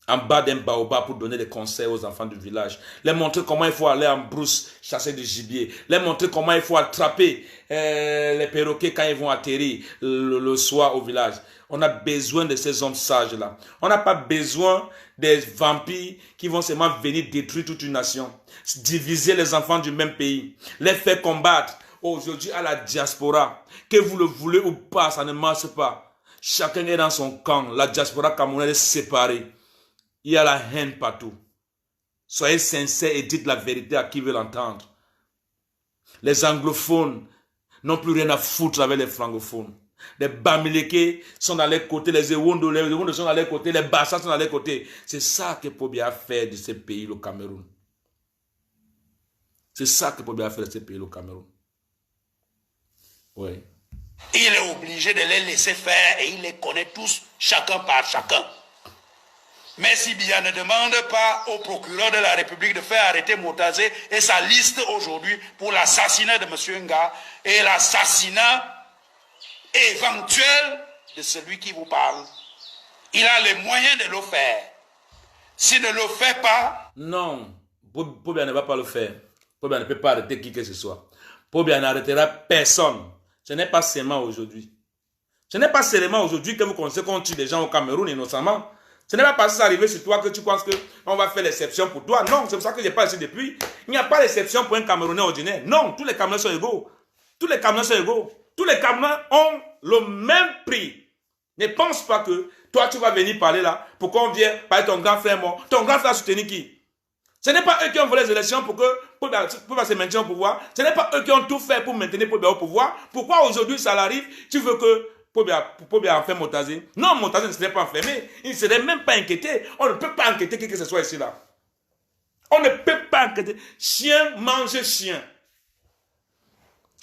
en bas d'un baobab pour donner des conseils aux enfants du village. Les montrer comment il faut aller en brousse chasser du gibier. Les montrer comment il faut attraper les perroquets quand ils vont atterrir le soir au village. On a besoin de ces hommes sages-là. On n'a pas besoin des vampires qui vont seulement venir détruire toute une nation. Diviser les enfants du même pays. Les faire combattre. Aujourd'hui à la diaspora. Que vous le voulez ou pas, ça ne marche pas. Chacun est dans son camp. La diaspora camerounaise est séparée. Il y a la haine partout. Soyez sincères et dites la vérité à qui veut l'entendre. Les anglophones n'ont plus rien à foutre avec les francophones. Les Bamileke sont dans les côtés, les Ewondo sont dans les côtés, les Bassa sont dans les côtés. C'est ça que Pobia a fait de ce pays, le Cameroun. C'est ça que Pobia a fait de ce pays, le Cameroun. Oui. Il est obligé de les laisser faire et il les connaît tous, chacun par chacun. Mais si Biya ne demande pas au procureur de la République de faire arrêter Motazé et sa liste aujourd'hui pour l'assassinat de M. Nga et l'assassinat éventuel de celui qui vous parle, il a les moyens de le faire. S'il ne le fait pas... Non, Pobia ne va pas le faire. Pobia ne peut pas arrêter qui que ce soit. Pobia n'arrêtera personne. Ce n'est pas seulement aujourd'hui. Ce n'est pas seulement aujourd'hui que vous connaissez qu'on tue des gens au Cameroun innocemment. Ce n'est pas parce que c'est arrivé sur toi que tu penses qu'on va faire l'exception pour toi. Non, c'est pour ça que je n'ai pas ici depuis. Il n'y a pas d'exception pour un Camerounais ordinaire. Non, tous les Camerounais sont égaux. Tous les Camerounais sont égaux. Tous les Camerounais ont le même prix. Ne pense pas que toi, tu vas venir parler là pour qu'on vienne parler ton grand frère mort. Ton grand frère a soutenu qui? Ce n'est pas eux qui ont volé les élections pour se maintenir au pouvoir. Ce n'est pas eux qui ont tout fait pour maintenir Pobia au pouvoir. Pourquoi aujourd'hui ça arrive? Tu veux que Pobia enferme Motazé? Non, Motazé ne serait pas enfermé. Il ne serait même pas inquiété. On ne peut pas inquiéter qui que ce soit ici là. On ne peut pas enquêter. Chien mange chien.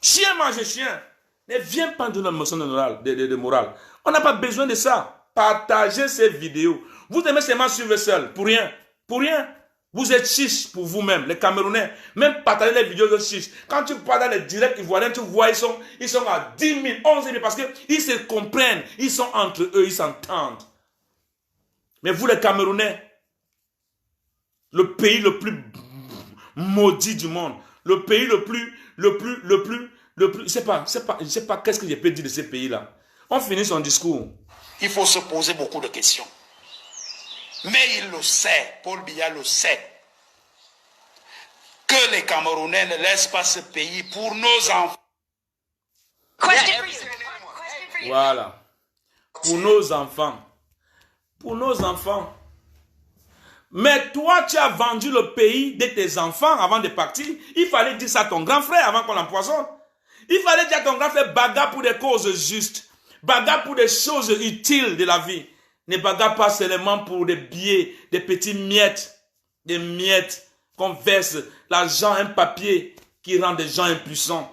Chien mange chien. Ne viens pas de notre notion de morale. On n'a pas besoin de ça. Partagez ces vidéos. Vous aimez seulement suivre seul. Pour rien. Pour rien. Vous êtes chiches pour vous-même, les Camerounais. Même partager les vidéos de chiches. Quand tu parles dans les directs ivoiriens, tu vois, ils sont à 10 000, 11 000 parce qu'ils se comprennent. Ils sont entre eux, ils s'entendent. Mais vous, les Camerounais, le pays le plus maudit du monde, le pays le plus, je sais pas qu'est-ce que je peux dire de ces pays-là. On finit son discours. Il faut se poser beaucoup de questions. Mais il le sait, Paul Biya le sait, que les Camerounais ne laissent pas ce pays pour nos enfants. Voilà. Pour nos enfants. Pour nos enfants. Mais toi, tu as vendu le pays de tes enfants avant de partir. Il fallait dire ça à ton grand frère avant qu'on l'empoisonne. Il fallait dire à ton grand frère, bagarre pour des causes justes. Bagarre pour des choses utiles de la vie. Ne bagarre pas seulement pour des billets, des petits miettes. Des miettes qu'on verse. L'argent, un papier qui rend des gens impuissants.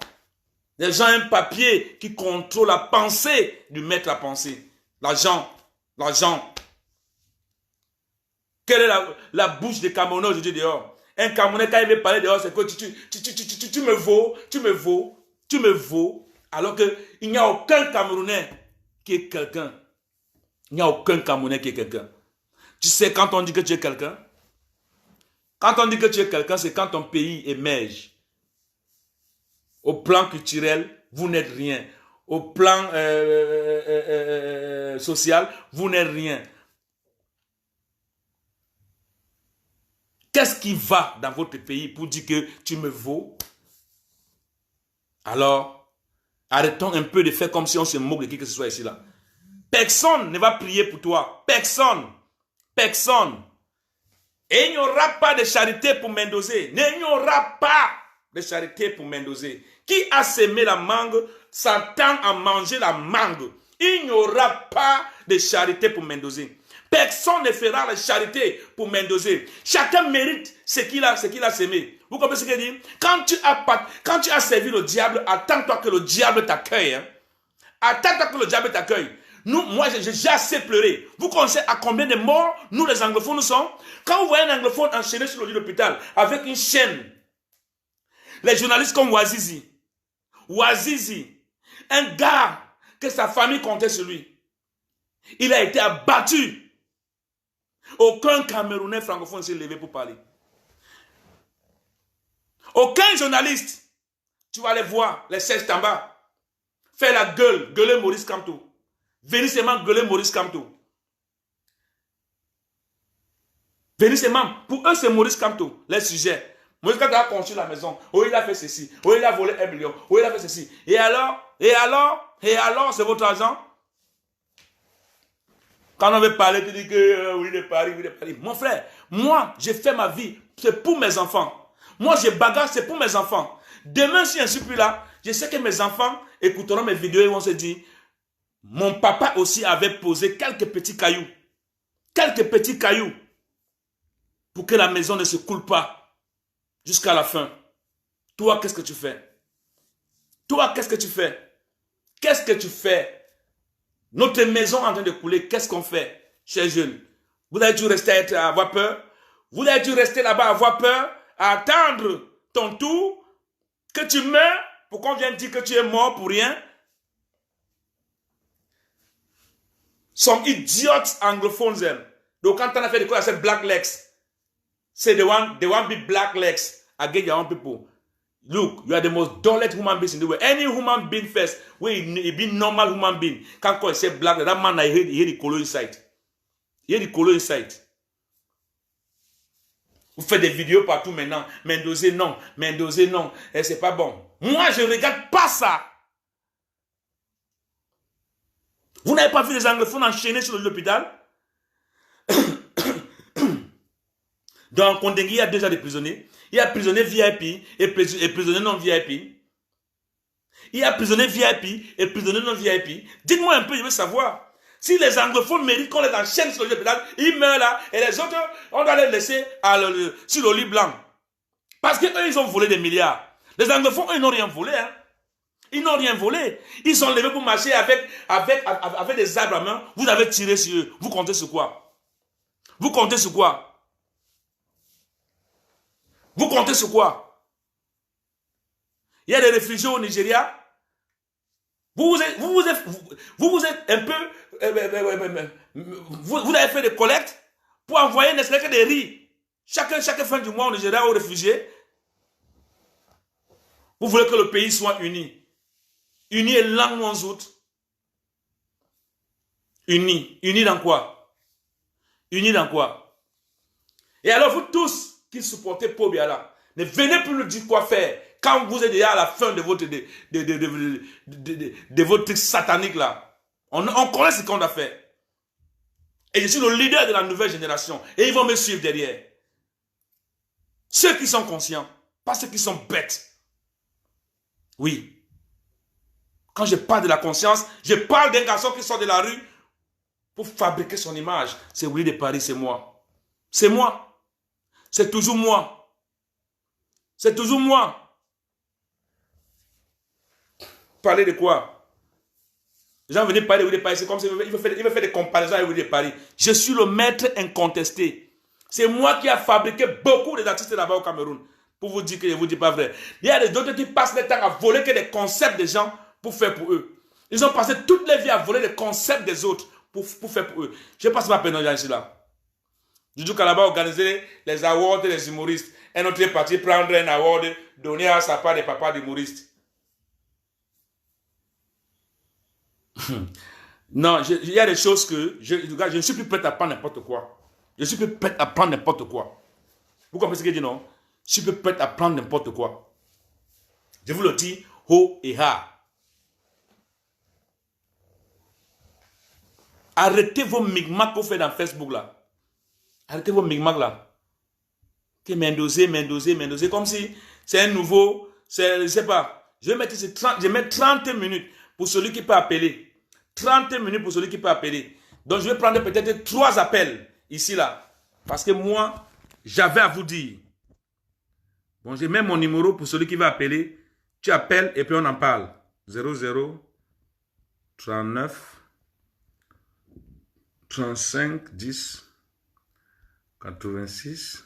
Des gens, un papier qui contrôle la pensée du maître à penser. L'argent. L'argent. Quelle est la bouche des Camerounais aujourd'hui dehors? Un Camerounais, quand il veut parler dehors, c'est que tu me vaux, alors qu'il n'y a aucun Camerounais qui est quelqu'un. Il n'y a aucun Camerounais qui est quelqu'un. Tu sais, quand on dit que tu es quelqu'un, c'est quand ton pays émerge. Au plan culturel, vous n'êtes rien. Au plan social, vous n'êtes rien. Qu'est-ce qui va dans votre pays pour dire que tu me vaux? Alors, arrêtons un peu de faire comme si on se moque de qui que ce soit ici là. Personne ne va prier pour toi. Personne. Personne. Et il n'y aura pas de charité pour Mendozé. Il n'y aura pas de charité pour Mendozé. Qui a semé la mangue s'attend à manger la mangue. Il n'y aura pas de charité pour Mendozé. Personne ne fera la charité pour Mendozé. Chacun mérite ce qu'il a semé. Vous comprenez ce que je dis? Quand tu as servi le diable, attends-toi que le diable t'accueille. Hein? Attends-toi que le diable t'accueille. Moi, j'ai assez pleuré. Vous connaissez à combien de morts, nous les anglophones, nous sommes? Quand vous voyez un anglophone enchaîné sur le lit d'hôpital avec une chaîne, les journalistes comme Wazizi, un gars que sa famille comptait sur lui, il a été abattu. Aucun Camerounais francophone s'est levé pour parler. Aucun journaliste. Tu vas aller voir les Serge Tamba faire la gueule, gueuler Maurice Kamto. Venez seulement gueuler Maurice Kamto. Venez seulement. Pour eux, c'est Maurice Kamto, les sujets. Maurice Kamto a construit la maison. Oh, il a fait ceci. Oh, il a volé 1 million. Oh, il a fait ceci. Et alors, c'est votre argent? Quand on veut parler, tu dis que oui, il est Paris, oui, il est Paris. Mon frère, moi, j'ai fait ma vie. C'est pour mes enfants. Moi, j'ai bagarre, c'est pour mes enfants. Demain, si je ne suis plus là, je sais que mes enfants écouteront mes vidéos et vont se dire, mon papa aussi avait posé quelques petits cailloux. Quelques petits cailloux. Pour que la maison ne se coule pas. Jusqu'à la fin. Toi, qu'est-ce que tu fais? Toi, qu'est-ce que tu fais? Qu'est-ce que tu fais? Notre maison est en train de couler, qu'est-ce qu'on fait, chers jeunes? Vous avez dû rester à avoir peur? Vous avez dû rester là-bas à avoir peur? À attendre ton tour? Que tu meurs? Pour qu'on vienne dire que tu es mort pour rien? Some idiots anglophones. Donc quand on a fait des cours à cette black legs, say they want be black legs against your own people. Look, you are the most dullest human beings in the world. Any human being first, where he be normal human being, can't call himself black. That man, I hear the color inside. He hear the color inside. Vous faites des vidéos partout maintenant. Mendozé non, Mendozé non. Et c'est pas bon. Moi, je ne regarde pas ça. Vous n'avez pas vu les anglophones enchaînés sur l'hôpital? Dans Kondengui, il y a déjà des prisonniers. Il y a prisonniers VIP et prisonniers non VIP. Il y a prisonniers VIP et prisonniers non VIP. Dites-moi un peu, je veux savoir. Si les anglophones méritent qu'on les enchaîne sur le lieu de pédale, ils meurent là, et les autres, on doit les laisser sur le lit blanc. Parce qu'eux, ils ont volé des milliards. Les anglophones, eux, ils n'ont rien volé. Hein. Ils n'ont rien volé. Ils sont levés pour marcher avec des arbres à main. Vous avez tiré sur eux. Vous comptez sur quoi? Vous comptez sur quoi? Vous comptez sur quoi? Il y a des réfugiés au Nigeria. Vous êtes un peu... Vous avez fait des collectes pour envoyer ne serait-ce que des riz. Chaque fin du mois au Nigeria aux réfugiés. Vous voulez que le pays soit uni. Uni et langue en autres. Uni. Uni dans quoi? Uni dans quoi? Et alors vous tous qui supportez Paul Biya, ne venez plus nous dire quoi faire quand vous êtes déjà à la fin de votre truc satanique là. On connaît ce qu'on a fait. Et je suis le leader de la nouvelle génération. Et ils vont me suivre derrière. Ceux qui sont conscients, pas ceux qui sont bêtes. Oui. Quand je parle de la conscience, je parle d'un garçon qui sort de la rue pour fabriquer son image. C'est Willy de Paris, c'est moi. C'est moi. C'est toujours moi. C'est toujours moi. Parler de quoi? Les gens venaient parler de Willy de Paris, c'est comme s'il veut faire des comparaisons avec Willy de Paris. Je suis le maître incontesté. C'est moi qui a fabriqué beaucoup d'artistes là-bas au Cameroun. Pour vous dire que je ne vous dis pas vrai. Il y a d'autres qui passent le temps à voler que des concepts des gens pour faire pour eux. Ils ont passé toute leur vie à voler les concepts des autres pour faire pour eux. Je ne passe pas peine ici là. Doudou Kalaba a organisé les awards des humoristes. Un autre est parti prendre un award donné à sa part des papas d'humoristes. Non, il y a des choses que je ne suis plus prêt à prendre n'importe quoi. Je suis plus prêt à prendre n'importe quoi. Vous comprenez ce que je dis, non? Je suis plus prêt à prendre n'importe quoi. Je vous le dis, haut et ha. Arrêtez vos migmacs que vous faites dans Facebook là. Arrêtez vos migmacs là. Que Mendoza, comme si c'est un nouveau, je ne sais pas. Je vais mettre 30 minutes pour celui qui peut appeler. 30 minutes pour celui qui peut appeler. Donc je vais prendre peut-être 3 appels ici là. Parce que moi, j'avais à vous dire. Bon, j'ai même mon numéro pour celui qui va appeler. Tu appelles et puis on en parle. 00 39 35 10 86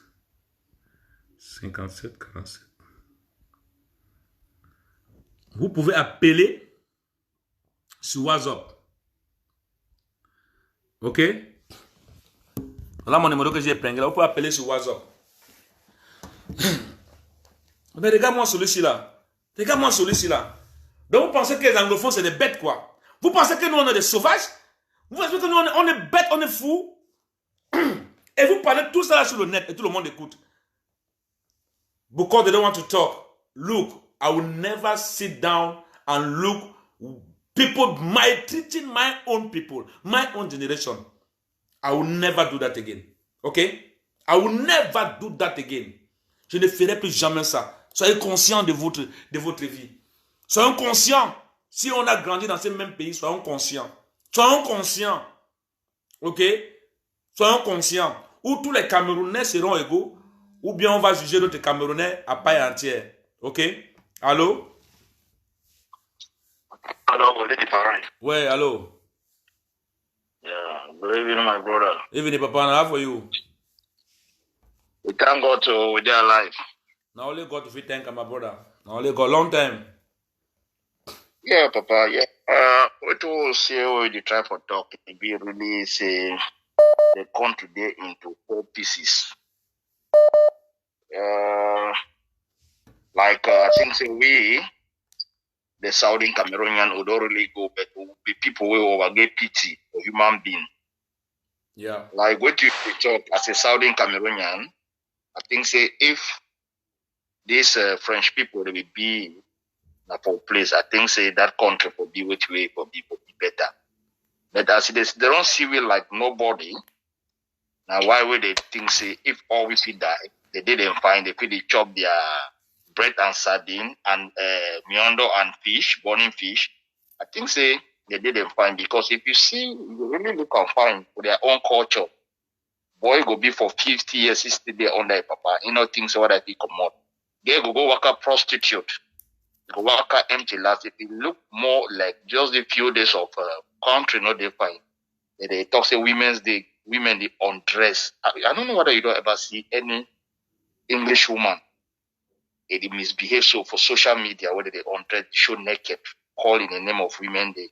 57 47. Vous pouvez appeler sur WhatsApp. Ok? Voilà mon numéro que j'ai pris. Vous pouvez appeler sur WhatsApp. Mais regarde-moi celui-ci là. Regarde-moi celui-ci là. Donc vous pensez que les anglophones c'est des bêtes quoi? Vous pensez que nous on est des sauvages? Vous pensez que nous on est bêtes, on est fous? Et vous parlez tout ça là sur le net et tout le monde écoute. Because they don't want to talk. Look, I will never sit down and look people treating my own people, my own generation. I will never do that again. Okay? I will never do that again. Je ne ferai plus jamais ça. Soyez conscients de votre vie. Soyons conscients. Si on a grandi dans ce même pays, soyons conscients. Soyons conscients. Ok? Soyons conscients. Ou tous les Camerounais seront égaux, ou bien on va juger d'autres Camerounais à paille entière. Ok? Allô? Hello, good evening, Paran. Ouais, allô? Yeah, good evening, my brother. Evening, Papa. How for you? We thank God to be alive. Now only God to thank my brother. Now only God, long time. Yeah, Papa, yeah. What you say when you try for talk, it be really say they come today into 4 pieces. I think say we, the Southern Cameroonian, would don't really go, but will be people who will get pity for human being. Yeah. Like what you talk as a Southern Cameroonian, I think say if these French people they will be for place, I think say that country will be which way for people be better. But as they don't see we like nobody. Now why would they think say if all we see die, they didn't find they could chop their bread and sardine and meondo and fish, burning fish. I think say they didn't find. Because if you see, you really look and find for their own culture, boy go be for 50 years, 60 days under a papa. You know, things what I think come out. They go work a prostitute. Go work a empty last. If you look more like just a few days of country, no, they find. They talk say women they undress. I don't know whether you don't ever see any English woman they misbehave so for social media, whether they undress, show naked, call in the name of women. They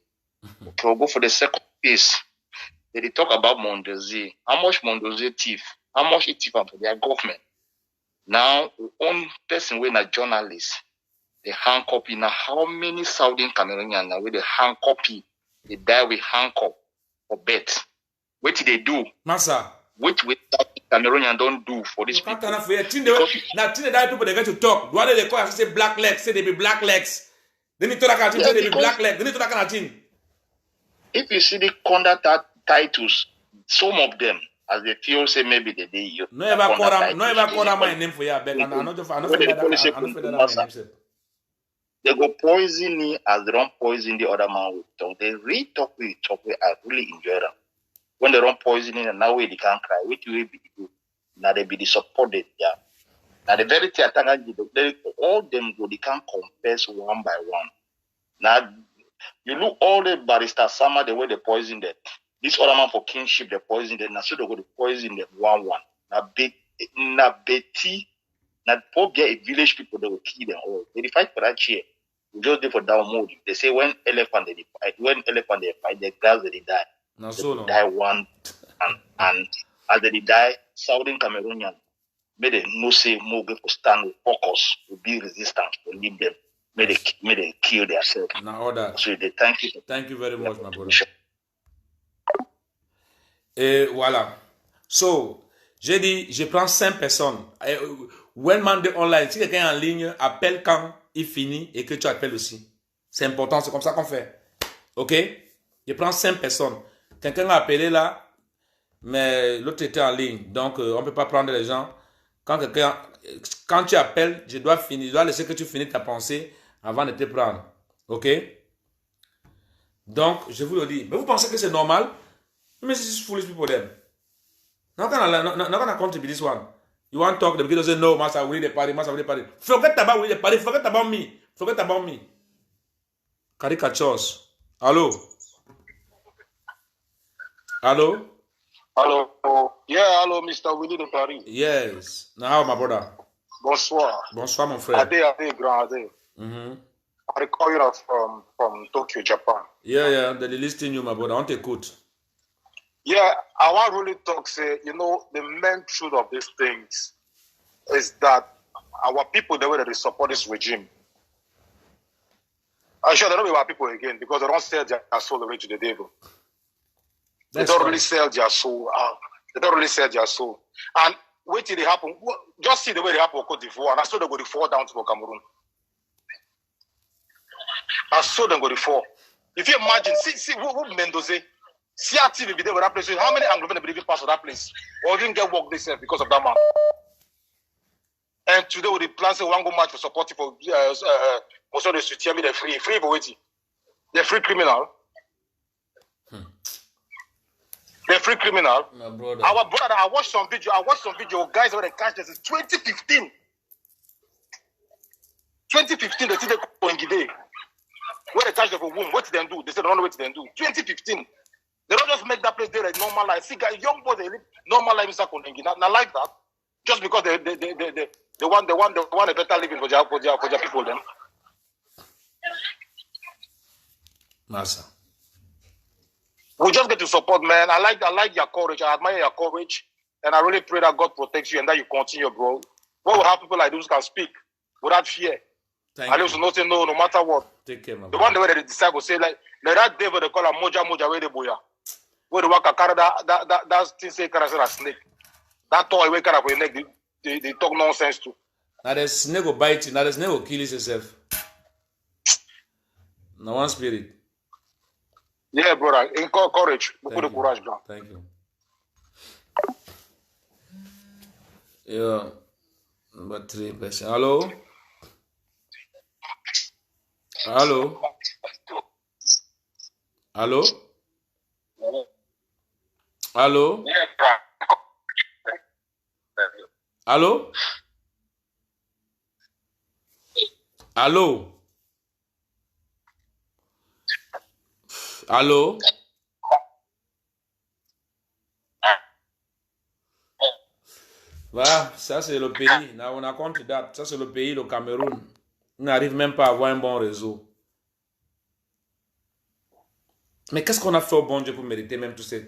okay, we'll go for the second piece. They talk about Mondozi. How much Mondozi thief? How much it thief for their government? Now, one person when a journalist, they hand copy. Now, how many Southern Cameroonians now with the hand copy? They die with handcuff for bet. What did they do? Massa. Which Cameroonian don't do for this people? Now, the die people they get to talk. What they call say black legs? Say they be black legs. Then you talk about say they be black legs. Then you talk about thing. If you see the conduct titles, some of them, as they feel, say maybe they did. No ever call them my name for you. I not they go poison me as they don't poison the other man with talk. They really talk with I really enjoy them. When they don't poison it, and now they can't cry. Which way be do? Now they be the supported, yeah. Now the very thing all them go, they can't confess one by one. Now you look all the barrister Sama the way they poison them. This other man for kingship they poison them. Now so they go to poison them one. Now Betty, now poor a village people they will kill them all. They fight for that chair. We just do for down mode. They say when elephant they fight, the girls they die. No, so no. Die one and as they die, Southern Cameroonian made a no say more go for stand with focus to be resistant to leave them. May they kill themselves. Now order. So they thank you. Thank you very much, my brother. Et voilà. So, j'ai dit, je prends 5 personnes. When Monday online, si quelqu'un est en ligne, appelle quand il finit et que tu appelles aussi. C'est important, c'est comme ça qu'on fait. Ok? Je prends 5 personnes. Quelqu'un a appelé là, mais l'autre était en ligne. Donc, on ne peut pas prendre les gens. Quand tu appelles, je dois laisser que tu finisses ta pensée avant de te prendre. Ok? Donc, je vous le dis. Mais vous pensez que c'est normal? Mais this is foolish people then. Not gonna contribute this one. You want to talk, the beginner say no, master, we need the party, Forget about we need the party, forget about me. Caricatures. Hello? Yeah, hello, Mr. Willie de Paris. Yes. Now, how, my brother? Bonsoir. Bonsoir, mon frère. Ade, grand Ade. I call you from Tokyo, Japan. Yeah, they're listing you, my brother. On t'écoute. Yeah, I want to really talk, say, the main truth of these things is that our people, the way that they support this regime, I'm sure they don't be our people again because they don't sell their soul away to the devil. They don't really sell their soul out. They don't really sell their soul. And wait till they happen. Just see the way they happen in Cote d'Ivoire, and I saw them go to fall down to Cameroon. I saw them go to fall. If you imagine, see who Mendoza, CRTV be there with that place. How many Anglophone believe pass of that place? Or didn't get work themselves because of that man. And today with the plans one go match for supporting for also the Sutiami, they're free for waiting. They're free criminal. They're free criminal. My brother. Our brother, I watched some video guys where they catch this in 2015. 2015, they see the Kongide. Where they catch them for womb, what did they do? They said, I don't know what they do. 2015. They don't just make that place there like normal life. See, guys, young boys, they live normal life in Sakondengi. Not like that. Just because they want a better living for their people then. Massa. We just get to support, man. I like your courage. I admire your courage. And I really pray that God protects you and that you continue, bro. What will have people like those can speak without fear? At least not say no matter what. Take care, my the one where the disciples say, like that devil they call a moja where they boya. Where the waka carry that thing say carry a snake. That toy way carry for your neck, they talk nonsense too. Now the snake will bite you, now the snake will kill yourself. No one spirit. Yeah, brother. Courage. Beaucoup de courage, bro. Thank you. Yeah. Number 3 person. Hello? Allô? Allô? Allô? Allô? Allô? Voilà, ça c'est le pays. Now on a compte date. Ça c'est le pays, le Cameroun. On n'arrive même pas à avoir un bon réseau. Mais qu'est-ce qu'on a fait au bon Dieu pour mériter même tous ces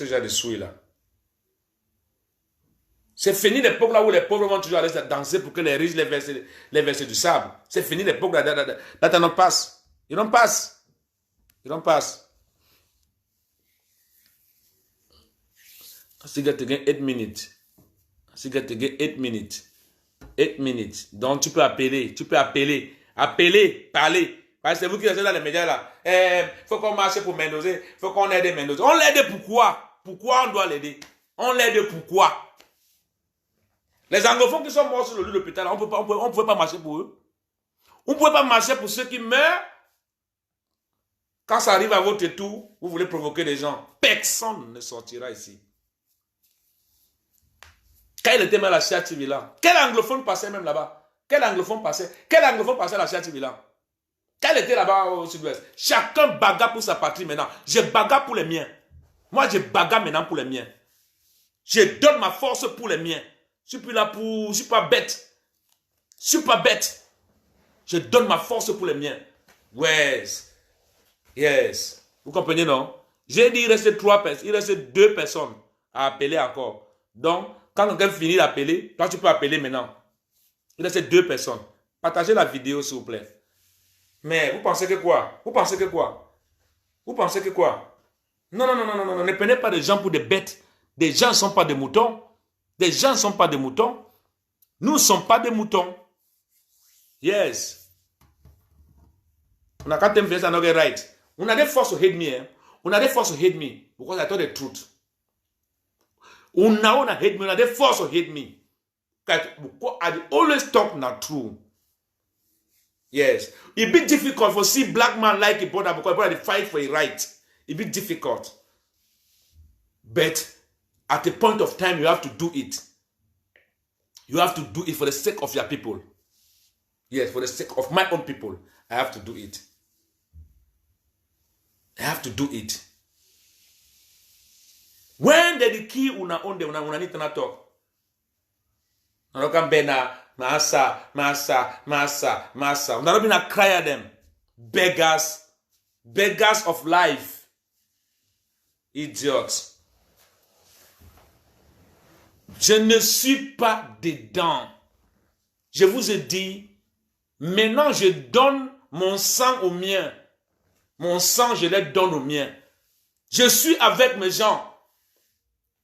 genres de souilles là? C'est fini l'époque là où les pauvres vont toujours aller danser pour que les riches les versent du sable. C'est fini l'époque là. That don't pass. You don't pass. You don't pass. I got to get 8 minutes. I got to get 8 minutes. 8 minutes. Donc tu peux appeler. Parler. Parce que c'est vous qui êtes dans les médias là. Faut qu'on marche pour Mendoza. Faut qu'on aide Mendoza. On l'aide pourquoi? Pourquoi on doit l'aider? On l'aide pourquoi? Les anglophones qui sont morts sur le lit de l'hôpital, on ne pouvait pas marcher pour eux. On ne pouvait pas marcher pour ceux qui meurent. Quand ça arrive à votre tour, vous voulez provoquer des gens. Personne ne sortira ici. Quand il était même à la Chia TV là, quel anglophone passait même là-bas? Quel anglophone passait à la Chia TV là? Quand il était là-bas au sud-ouest, chacun bagarre pour sa patrie maintenant. Je bagarre pour les miens. Moi, je bagarre maintenant pour les miens. Je donne ma force pour les miens. Je suis plus là pour... Je suis pas bête. Je donne ma force pour les miens. Yes. Vous comprenez, non? J'ai dit, il reste 3 personnes. Il reste 2 personnes à appeler encore. Donc, quand quelqu'un finit d'appeler, toi, tu peux appeler maintenant. Il reste 2 personnes. Partagez la vidéo, s'il vous plaît. Mais vous pensez que quoi? Non. Ne prenez pas des gens pour des bêtes. Des gens ne sont pas des moutons. Nous ne sommes pas des moutons. Yes. On a quand même fait ça, no get right. On a des forces to hate me. Hein? On a des forces to hate me. Because I told the truth. On a hate me. On a des forces to hate me. Because I always talk not true. Yes. It be difficult for see black man like a brother because brother fight for a right. It be difficult. But at a point of time, you have to do it. You have to do it for the sake of your people. Yes, for the sake of my own people. I have to do it. When the key una need to talk. Massa. Una not cry at them. Beggars of life. Idiots. Je ne suis pas dedans. Je vous ai dit, maintenant je donne mon sang aux miens. Mon sang, je les donne aux miens. Je suis avec mes gens.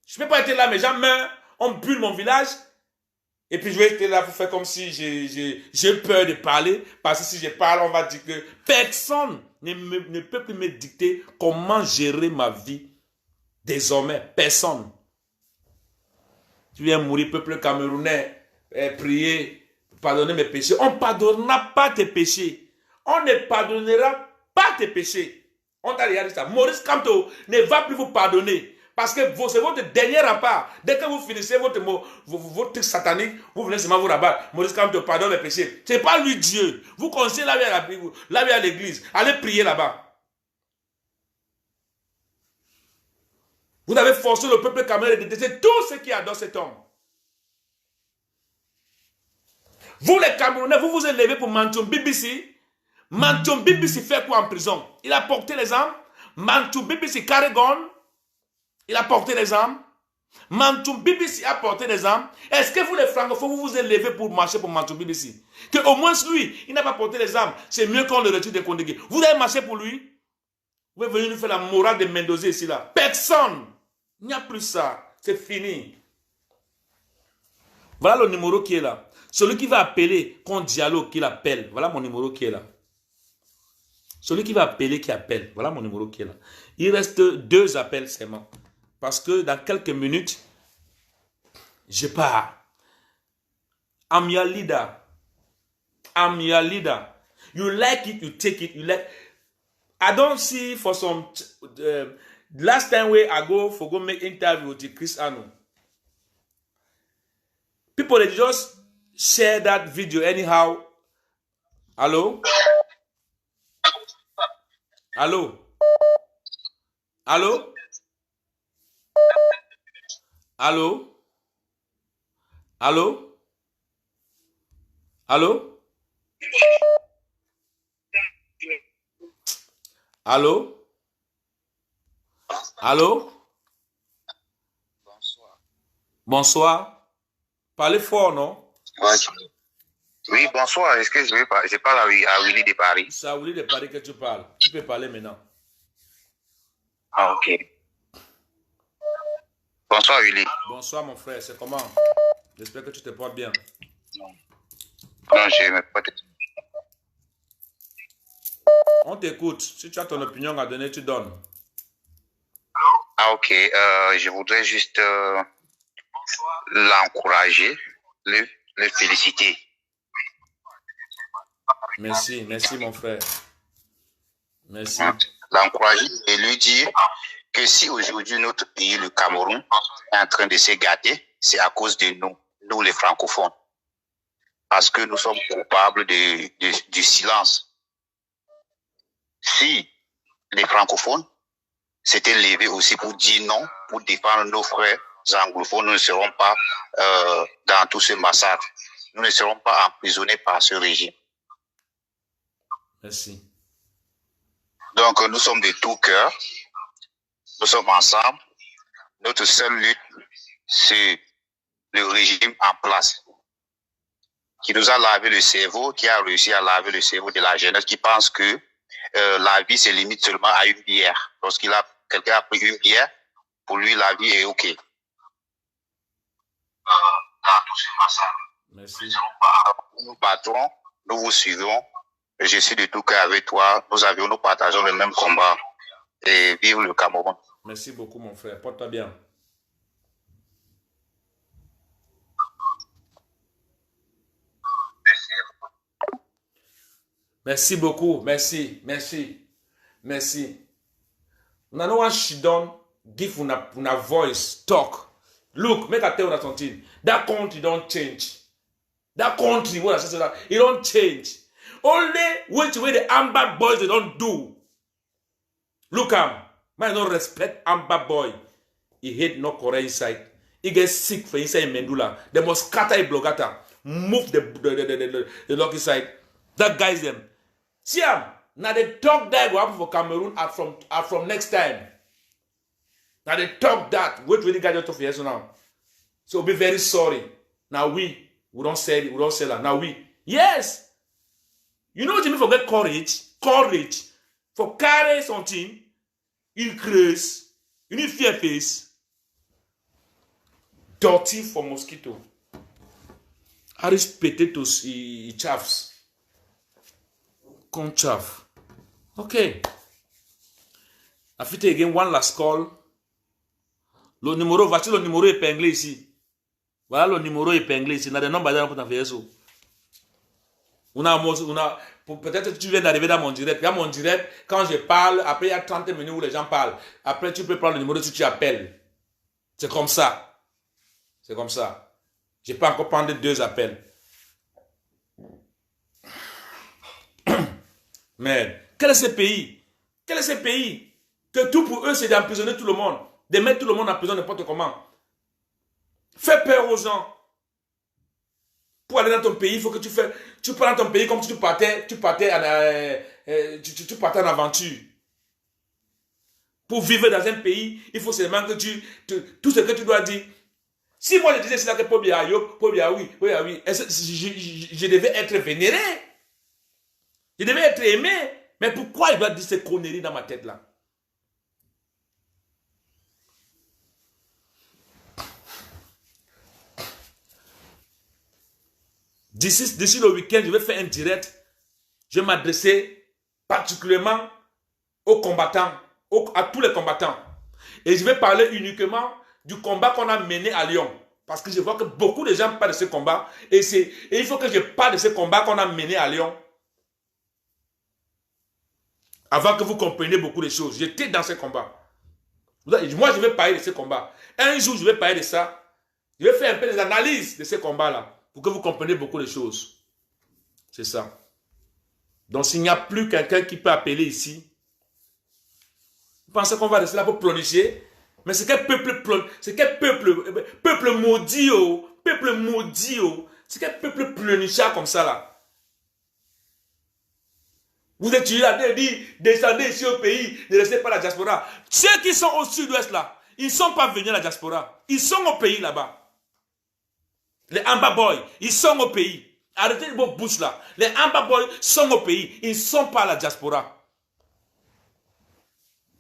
Je ne peux pas être là, mes gens meurent, on brûle mon village. Et puis je vais être là pour faire comme si j'ai peur de parler. Parce que si je parle, on va dire que personne ne peut plus me dicter comment gérer ma vie. Désormais, personne. Tu viens mourir, peuple camerounais, prier, pardonner mes péchés. On ne pardonnera pas tes péchés. On ne pardonnera pas tes péchés. On t'a déjà dit ça. Maurice Kamto ne va plus vous pardonner. Parce que c'est votre dernier rempart. Dès que vous finissez votre truc satanique, vous venez seulement vous rabattre. Maurice Kamto pardonne mes péchés. Ce n'est pas lui Dieu. Vous conseillez là à l'église. Allez prier là-bas. Vous avez forcé le peuple camerounais de détester tout ce qui adore cet homme. Vous les Camerounais, vous vous êtes levés pour Mantoum BBC. Mantoum BBC fait quoi en prison? Il a porté les armes. Mantoum BBC Carregon. Il a porté les armes. Mantoum BBC a porté les armes. Est-ce que vous les francophones, vous vous êtes levés pour marcher pour Mantoum BBC? Que au moins lui, il n'a pas porté les armes. C'est mieux qu'on le retire des Kondégué. Vous avez marché pour lui? Vous êtes venu nous faire la morale de Mendoza ici là. Personne. Il n'y a plus ça. C'est fini. Voilà le numéro qui est là. Celui qui va appeler, qu'on dialogue, qu'il appelle. Voilà mon numéro qui est là. Celui qui va appeler, qui appelle. Voilà mon numéro qui est là. Il reste 2 appels seulement. Parce que dans quelques minutes, je pars. I'm your leader. I'm your leader. You like it, you take it. You like... I don't see for some last time where I go make interview with Chris Anu. People they just share that video anyhow. Hello? Hello? Hello? Hello? Hello? Hello? Allô? Allô? Bonsoir. Bonsoir. Parlez fort, non? Oui, bonsoir. Est-ce que je parle à Willy de Paris? C'est à Willy de Paris que tu parles. Tu peux parler maintenant. Ah, ok. Bonsoir, Willy. Bonsoir, mon frère. C'est comment? J'espère que tu te portes bien. Non, je me porte. On t'écoute. Si tu as ton opinion à donner, tu donnes. Ah, ok. Je voudrais juste l'encourager, le féliciter. Merci, merci, mon frère. Merci. L'encourager et lui dire que si aujourd'hui notre pays, le Cameroun, est en train de se gâter, c'est à cause de nous les francophones. Parce que nous sommes coupables du silence. Si les francophones s'étaient levés aussi pour dire non, pour défendre nos frères anglophones, nous ne serons pas dans tout ce massacre. Nous ne serons pas emprisonnés par ce régime. Merci. Donc, nous sommes de tout cœur. Nous sommes ensemble. Notre seule lutte, c'est le régime en place qui nous a lavé le cerveau, qui a réussi à laver le cerveau de la jeunesse, qui pense que la vie se limite seulement à une bière. Quelqu'un a pris une bière, pour lui, la vie est OK. Dans tout ce massacre. Merci. Nous battrons, nous vous suivrons. Je suis de tout cœur avec toi. Nous partageons le même combat. Et vive le Cameroun. Merci beaucoup, mon frère. Porte-toi bien. Merci beaucoup. Merci. Merci. Merci. Now, no one she done give una voice, talk. Look, make I tell you something. That country don't change. That country, what I say that, it don't change. Only which way the Amber boys they don't do. Look man don't respect Amber boy. He hate North Korea inside. He gets sick for inside Mendula. They must scatter a blogata. Move the lock inside. That guys them. See now the talk that will happen for Cameroon are from next time. Now they talk that. Wait really got out of here so now. So be very sorry. Now we don't say it, we don't say that. Now we. Yes. You know what you mean for get courage? Courage. For carry something, increase, you need fear face. Dirty for mosquito. Irish potatoes, chaffs. Con chaff. Okay. Afite again, one last call. Le numéro, voici le numéro épinglé ici. Voilà le numéro épinglé ici. On a des nombres dans le Facebook. Peut-être que tu viens d'arriver dans mon direct. Dans mon direct, quand je parle, après il y a 30 minutes où les gens parlent. Après, tu peux prendre le numéro si tu appelles. C'est comme ça. C'est comme ça. Je peux encore prendre 2 appels. Mais, quel est ce pays? Quel est ce pays? Que tout pour eux, c'est d'emprisonner tout le monde. De mettre tout le monde en prison n'importe comment. Fais peur aux gens. Pour aller dans ton pays, il faut que tu prends ton pays comme si tu partais en aventure. Pour vivre dans un pays, il faut seulement que tout ce que tu dois dire. Si moi je disais c'est là que Pobia oui, je devais être vénéré. Je devais être aimé. Mais pourquoi il doit dire ces conneries dans ma tête là? D'ici le week-end, je vais faire un direct. Je vais m'adresser particulièrement aux combattants, à tous les combattants. Et je vais parler uniquement du combat qu'on a mené à Lyon. Parce que je vois que beaucoup de gens parlent de ce combat. Et il faut que je parle de ce combat qu'on a mené à Lyon. Avant que vous compreniez beaucoup de choses. J'étais dans ces combats. Moi, je vais parler de ces combats. Un jour, je vais parler de ça. Je vais faire un peu des analyses de ces combats-là pour que vous compreniez beaucoup de choses. C'est ça. Donc, s'il n'y a plus quelqu'un qui peut appeler ici, vous pensez qu'on va rester là pour planifier? Mais c'est quel peuple maudit, oh, peuple maudit, oh. C'est quel peuple planifié comme ça, là. Vous êtes là, descendez ici au pays, ne restez pas à la diaspora. Ceux qui sont au sud-ouest là, ils ne sont pas venus à la diaspora. Ils sont au pays là-bas. Les Amba Boys, ils sont au pays. Arrêtez vos bouches là. Les Amba Boys sont au pays. Ils ne sont pas à la diaspora.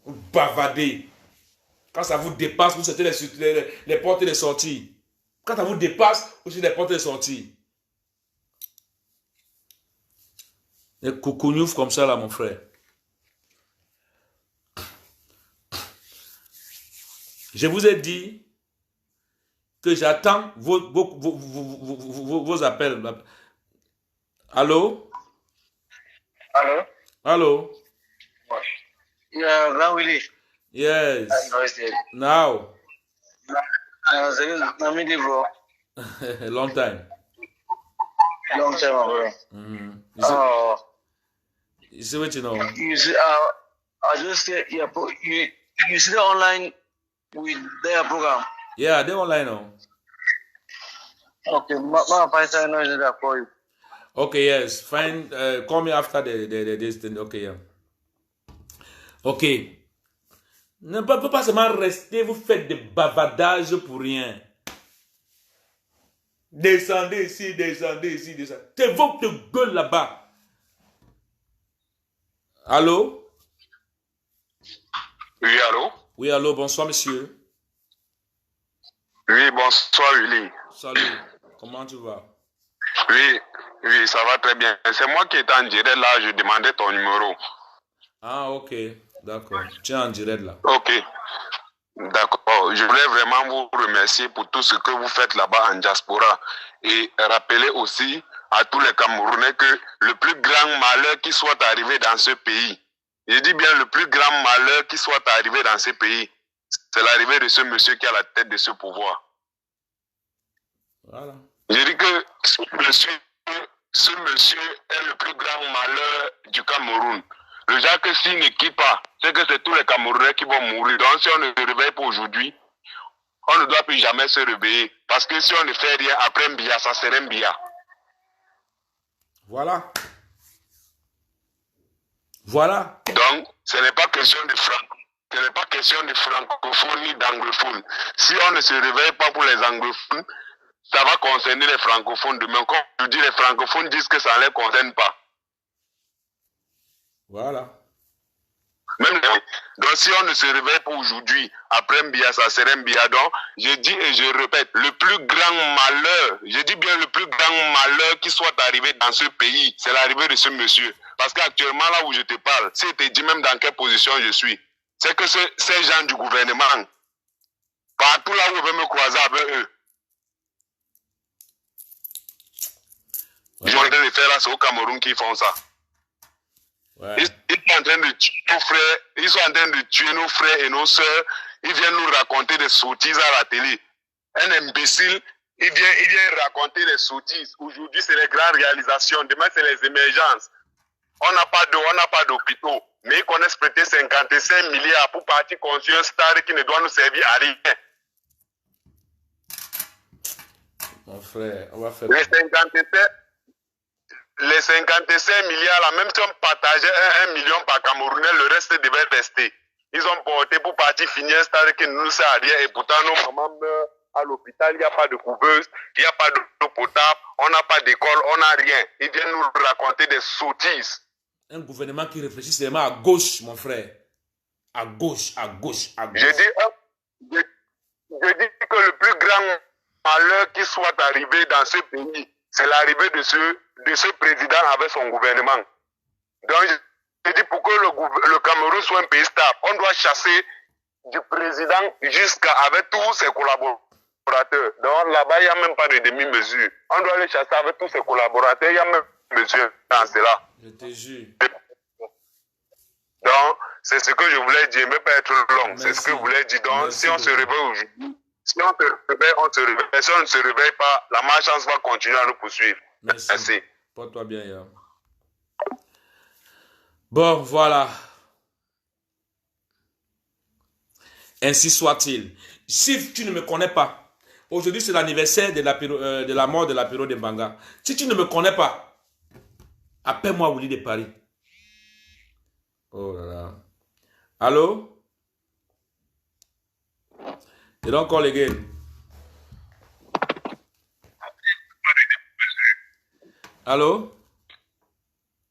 Vous bavardez. Quand ça vous dépasse, vous sortez les portes de sortie. Quand ça vous dépasse, vous sortez les portes de sortie. Les coucougnouf comme ça là, mon frère. Je vous ai dit que j'attends vos appels. Allô? Allô? Allô? Yeah, Grand Willie. Yes. Now. Namidi, bro. Long time. Long time, bro. You see what you know? You see, I just say, yeah, you see the online with their program. Yeah, they're online now. Okay, my fighter knows that for you. Okay, yes. Fine. Call me after this thing. Okay, yeah. Ok. Ne peut pas seulement rester, vous faites des bavardages pour rien. Descendez ici, descendez ici, descendez. C'est votre gueule là-bas. Allô? Oui, allô? Oui, allô, bonsoir, monsieur. Oui, bonsoir, Willy. Salut, comment tu vas? Oui, ça va très bien. C'est moi qui étais en direct là, je demandais ton numéro. Ah, ok, d'accord. Tu es en direct là. Ok, d'accord. Je voulais vraiment vous remercier pour tout ce que vous faites là-bas en diaspora. Et rappeler aussi à tous les Camerounais que le plus grand malheur qui soit arrivé dans ce pays, je dis bien le plus grand malheur qui soit arrivé dans ce pays, c'est l'arrivée de ce monsieur qui est à la tête de ce pouvoir. Voilà. Je dis que ce monsieur est le plus grand malheur du Cameroun. Le genre que s'il ne quitte pas, c'est que c'est tous les Camerounais qui vont mourir. Donc si on ne se réveille pas aujourd'hui, on ne doit plus jamais se réveiller. Parce que si on ne fait rien, après Mbia, ça serait Mbia. Voilà. Voilà. Donc, ce n'est pas question de francophone ni d'anglophone. Si on ne se réveille pas pour les anglophones, ça va concerner les francophones demain. Comme je dis, les francophones disent que ça ne les concerne pas. Voilà. Même donc si on ne se réveille pas aujourd'hui, après Mbia, ça serait Mbia. Donc, je dis et je répète, le plus grand malheur, je dis bien le plus grand malheur qui soit arrivé dans ce pays, c'est l'arrivée de ce monsieur. Parce qu'actuellement, là où je te parle, si je te dis même dans quelle position je suis, c'est que ces gens du gouvernement, partout là où je vais me croiser avec eux, ils sont en train de faire là, c'est au Cameroun qu'ils font ça. Ouais. Ils sont en train de tuer nos frères, ils sont en train de tuer nos frères et nos sœurs. Ils viennent nous raconter des sottises à la télé. Un imbécile, il vient raconter des sottises. Aujourd'hui, c'est les grandes réalisations. Demain, c'est les émergences. On n'a pas d'eau, on n'a pas d'hôpitaux. Mais ils connaissent prêter 55 milliards pour partir construire un stade qui ne doit nous servir à rien. Mon frère, on va faire... Les 55 milliards, là, même si on partageait 1 million par Camerounais, le reste devait rester. Ils ont porté pour partir finir un stade qui ne nous sert à rien. Et pourtant, nos mamans meurent à l'hôpital, il n'y a pas de couveuse, il n'y a pas d'eau potable, on n'a pas d'école, on n'a rien. Ils viennent nous raconter des sottises. Un gouvernement qui réfléchit seulement à gauche, mon frère. À gauche, à gauche, à gauche. Je dis que le plus grand malheur qui soit arrivé dans ce pays, c'est l'arrivée de ce président avec son gouvernement. Donc, je dis pour que le Cameroun soit un pays stable, on doit chasser du président jusqu'à avec tous ses collaborateurs. Donc là-bas, il n'y a même pas de demi-mesure. On doit les chasser avec tous ses collaborateurs, il n'y a même pas de mesure dans cela. Je te jure. Donc, Donc, c'est ce que je voulais dire, mais pas être long. C'est ce que je voulais dire. Donc, Merci si on se beaucoup. réveille aujourd'hui, si on se réveille, on se réveille. Si on ne se réveille pas, la malchance va continuer à nous poursuivre. Merci. Merci. Porte-toi bien, Yann. Bon, voilà. Ainsi soit-il. Si tu ne me connais pas, aujourd'hui c'est l'anniversaire de la mort de l'apéro de Mbanga. Si tu ne me connais pas, appelle-moi Willy de Paris. Oh là là. Allô? You don't call again. Allô?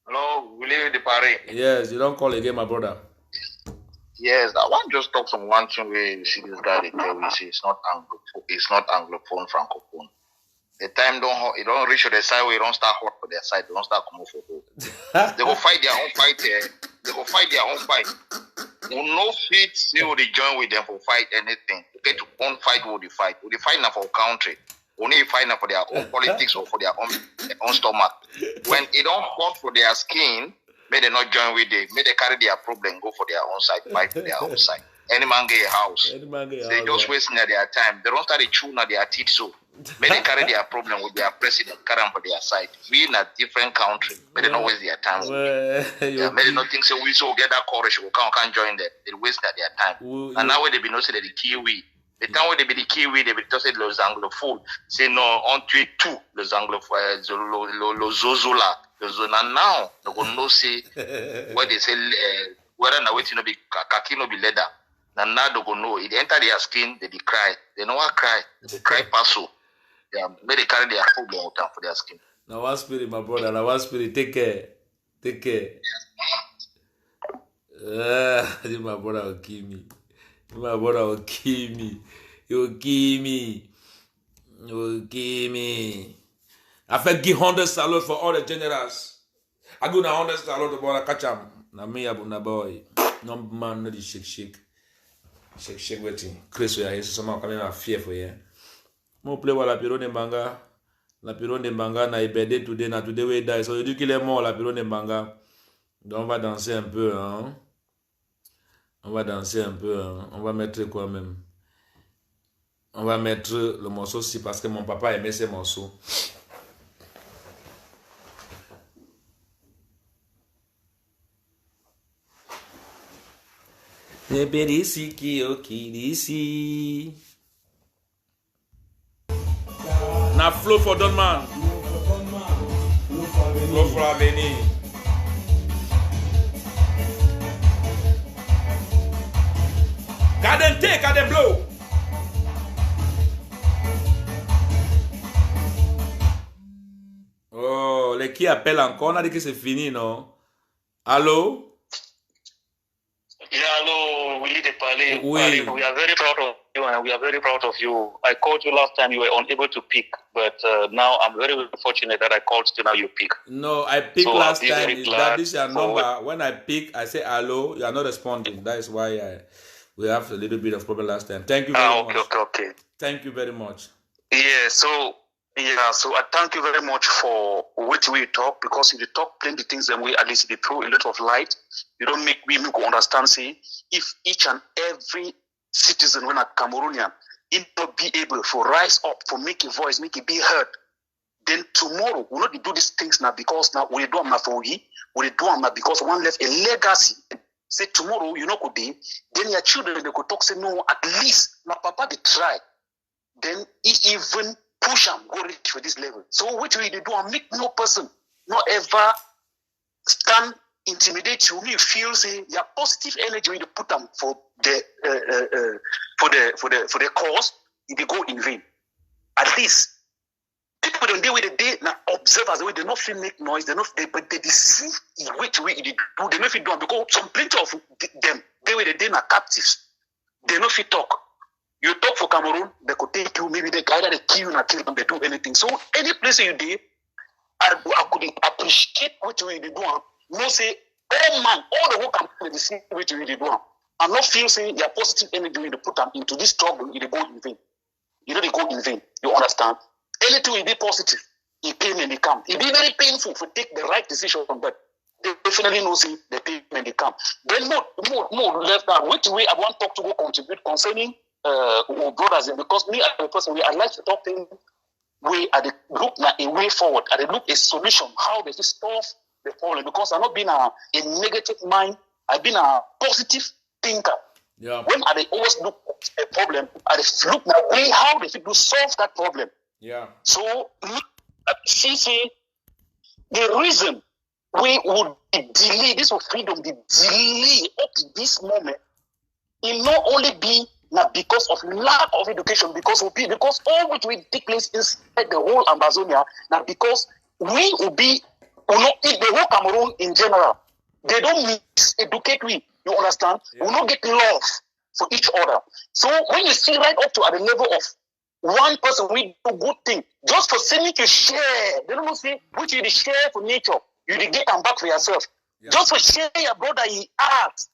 Hello, Willie de Paris. Yes, you don't call again, my brother. Yes, I want to just talk some one thing where you see this guy they tell you see it's not anglophone, francophone. The time it don't reach to the side where it don't start hot for their side, they don't start coming for home. They go fight their own fight here. They go fight their own fight. They will no fit they will join with them for fight anything. They get to own fight will they fight. Will they fight now for country? Only fight now for their own politics or for their own stomach. When it don't hot for their skin, may they not join with them. May they carry their problem, go for their own side, fight for their own side. Any man get a house. They just wasting their time. They don't start chewing at their teeth so. May they carry their problem with their president, carry them for their side. We in a different country. May they not waste their time. May they not think so we so get that courage, we can't join them. They waste their time. And now when they be noticed that the Kiwi. The time when they be the Kiwi, they be just les anglophones. C'est non, on tue tout les anglophones, le Zozola. And now they go know say where they say whether na waiting no be kaki no be leather. And now they go know it enter their skin, they cry. They know what cry. They cry passo. May they carry their problem out for their skin. Now one spirit, my brother. Now one spirit. Take care. Take care. My brother will kill me. My brother will kill me. He will kill me. He will kill me. I feel give 100 salute for all the generals. I go now 100 salute to boy catch him. Na me abu na boy. No man no the shake. Shake waiting. Chris we are here. Someone coming out fear for you. Mo play while la Piro de Mbanga. La Piro de Mbanga na birthday today. Na today we die. So you do qu'il est mort la Piro de Mbanga. Donc on va danser un peu, hein. On va danser un peu, hein. On va mettre quoi même? On va mettre le morceau aussi parce que mon papa aimait ces morceaux. Na flow for Donman. Flow for Aveni. Garden take, garden blow. Oh, les qui appellent encore, on a dit que c'est fini, non? Allô? Yeah, hello, Willie de Paris. Oui. We are very proud of you and we are very proud of you. I called you last time, you were unable to pick, but now I'm very fortunate that I called you, now you pick. No, I picked So last I'll be time. very Is glad that this is your for number? When I pick, I say hello. You are not responding. That is why we have a little bit of problem last time. Thank you very much. Okay. Thank you very much. Yeah, so I thank you very much for what we talk, because if you talk plenty things and we at least they throw a lot of light, you don't make me understand, say, if each and every citizen when a Cameroonian it not be able to rise up, for make a voice, make it be heard, then tomorrow we'll not do these things now because now we do them now for we do them now because one left a legacy. Say tomorrow you know could be, then your children they could talk, say no, at least my papa they try. Then he even push and go reach for this level. So what we do and make no person not ever stand intimidate you. You feel say your positive energy when you put them for the cause, it will go in vain. At least people don't deal with the day now observers the way they not feel make noise, but they see which way they do, they not feel do because some plenty of them they with the day now captives. They not feel talk. You talk for Cameroon, they could take you, maybe they either they kill you or kill them, they do anything. So any place you did, I could appreciate what you really do. No say, oh man, all the whole Cameroon they see what you really do. I'm not feel saying your positive energy when you put them into this struggle, they go in vain. You know they go in vain. You understand? Anything you be positive, it pain and it come. It be very painful to take the right decision, but definitely know see the payment they come. Then more left now. Which way I want talk to go contribute concerning our brothers, because me as a person, I like to talk to him. We are the look now a way forward. I look a solution how they solve the problem, because I've not been a negative mind. I've been a positive thinker. Yeah. When I always look at a problem, I look now way how they do solve that problem. Yeah. So see the reason we would delay this freedom, the delay up to this moment, it not only be now because of lack of education, because all which will take place inside the whole Amazonia, now because we will be, the whole Cameroon in general, they don't miseducate we. You understand? Yeah. We will not get love for each other. So when you see right up to at the level of one person, we do good thing just for sending to share. They don't say which you share for nature. You get them back for yourself. Yeah. Just for share your brother in art.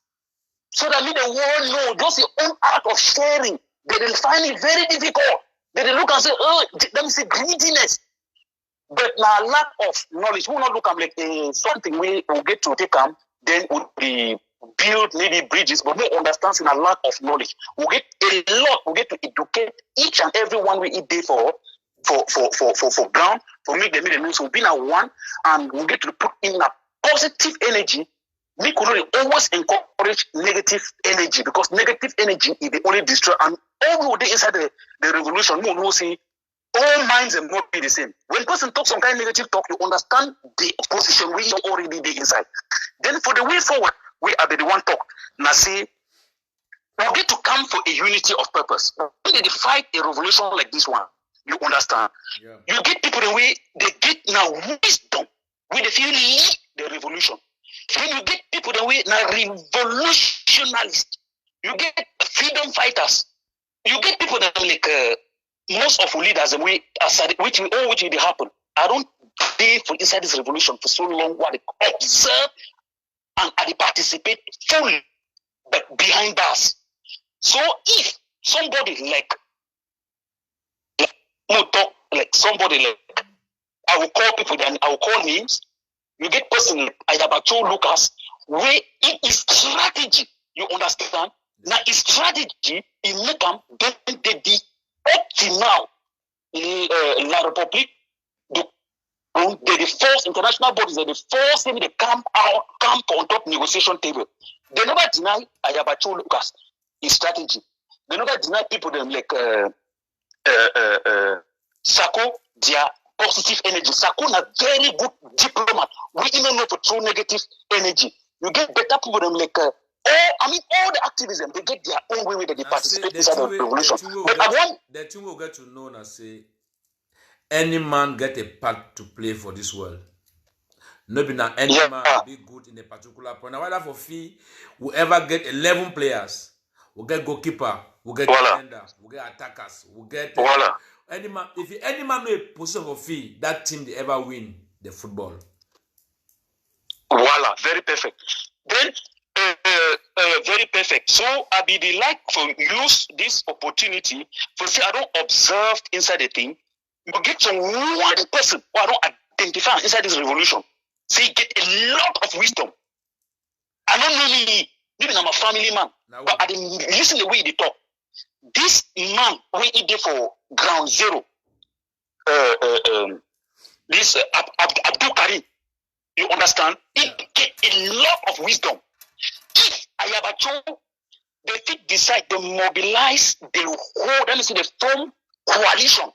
So that the world know just your own act of sharing. They will find it very difficult. They will look and say, oh, let me say greediness. But now lack of knowledge, we will not look at like something we will get to take them, then would be build maybe bridges, but no understanding a lack of knowledge. We'll get a lot, we'll get to educate each and every one we eat day for ground, for make the means we'll be now one, and we'll get to put in a positive energy. We could always encourage negative energy, because negative energy is the only destroyer. And all day inside the revolution, we will see all minds and not be the same. When person talks some kind of negative talk, you understand the opposition we already be inside. Then for the way forward, we are the one talk. Now see, we get to come for a unity of purpose. When they fight a revolution like this one, you understand. Yeah. You get people the way they get now wisdom, where they feel lead the revolution. When you get people the way now revolutionalists, you get freedom fighters, you get people that like most of the leaders the way which they happen. I don't stay for inside this revolution for so long. What they observe and they participate fully, but behind us. So if somebody like somebody like I will call people, then I will call names. You get person like Ayabacho Lucas, where it is strategy. You understand? Now, his strategy in make them the up to now La Republique, the force international bodies, they force them to come on top negotiation table. They never deny Ayabacho Lucas his strategy. They never deny people them like Sako, their positive energy. Sako is a very good diplomat. We even know for true negative energy. You get better people them like all the activism, they get their own way that they participate inside the revolution. The two will get to know and say any man get a part to play for this world. No be now any man be good in a particular point. Now whether for fee, whoever get 11 players, will get goalkeeper, will get defender, will get attackers, will get any man. If any man no position for fee, that team they ever win the football. Voila, very perfect. Then very perfect. So I be the like for use this opportunity for say I don't observe inside the thing. You get some one person who I don't identify inside this revolution. See, get a lot of wisdom. I don't know maybe I'm a family man, but I didn't listen the way they talk. This man when he did for ground zero, this Abdul Karim, you understand? He get a lot of wisdom. If Ayabacho, they fit decide to mobilize the whole, let me see, the form coalition.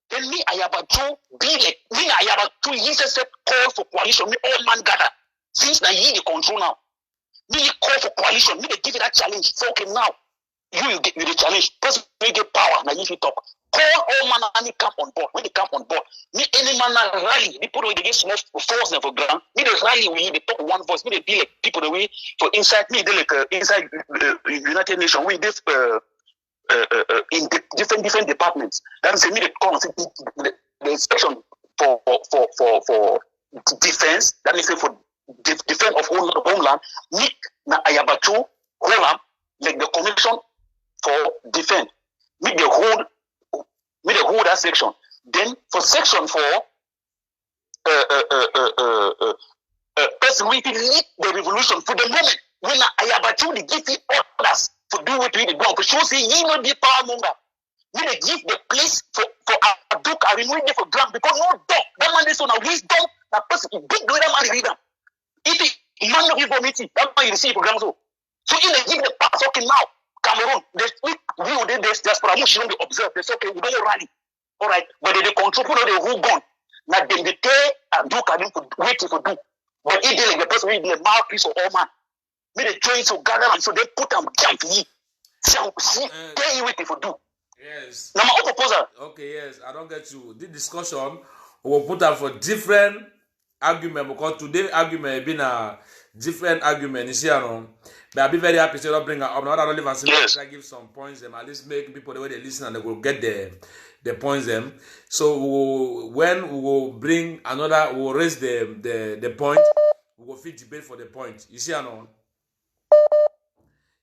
Then me Ayabacho be like me Ayabacho uses a call for coalition. Me all man gather. Since now he the control now. Me call for coalition. Me they give it that challenge. So okay now you get me the challenge. Person we get power. Now if you talk, call all man and come on board. When they come on board, me any man rally. The people they get small force them for ground. Me the rally we they talk one voice. Me they be like people the way for inside me they like inside United Nations. We this in different departments. That is me the the section for defense. That means for defense of homeland. Me na Ayabacho homeland like the commission for defense. Me the hold that section. Then for section 4, person who lead the revolution for the moment. When Ayaba truly give the orders to do what we do, for sure, say he will be power monger. We they give the place for Abdul Karim, we give for grant because no dog. That man is on a wisdom. That person is big. That man read them. If he man not give for meeting, that man you receive program so. So in the give the pass talking now. Cameroon, they speak view this diaspora. Much don't be observed. They say okay, we don't rally. All right, but they control people. They who gone. Now they tell Abdul Karim for waiting for do. But if they like the person with the mouthpiece of all man, me they join to gather and so they put them down to you. So see, tell you waiting for do. Yes. Now my proposal. Okay, yes, I don't get you. This discussion will put up for different argument because today argument been a different argument. You see, but I'll be very happy to bring up. Not only Yes. I give some points them at least make people the way they listen and they will get the points them. So when we will bring another, we will raise the point. We will fit debate for the point. You see,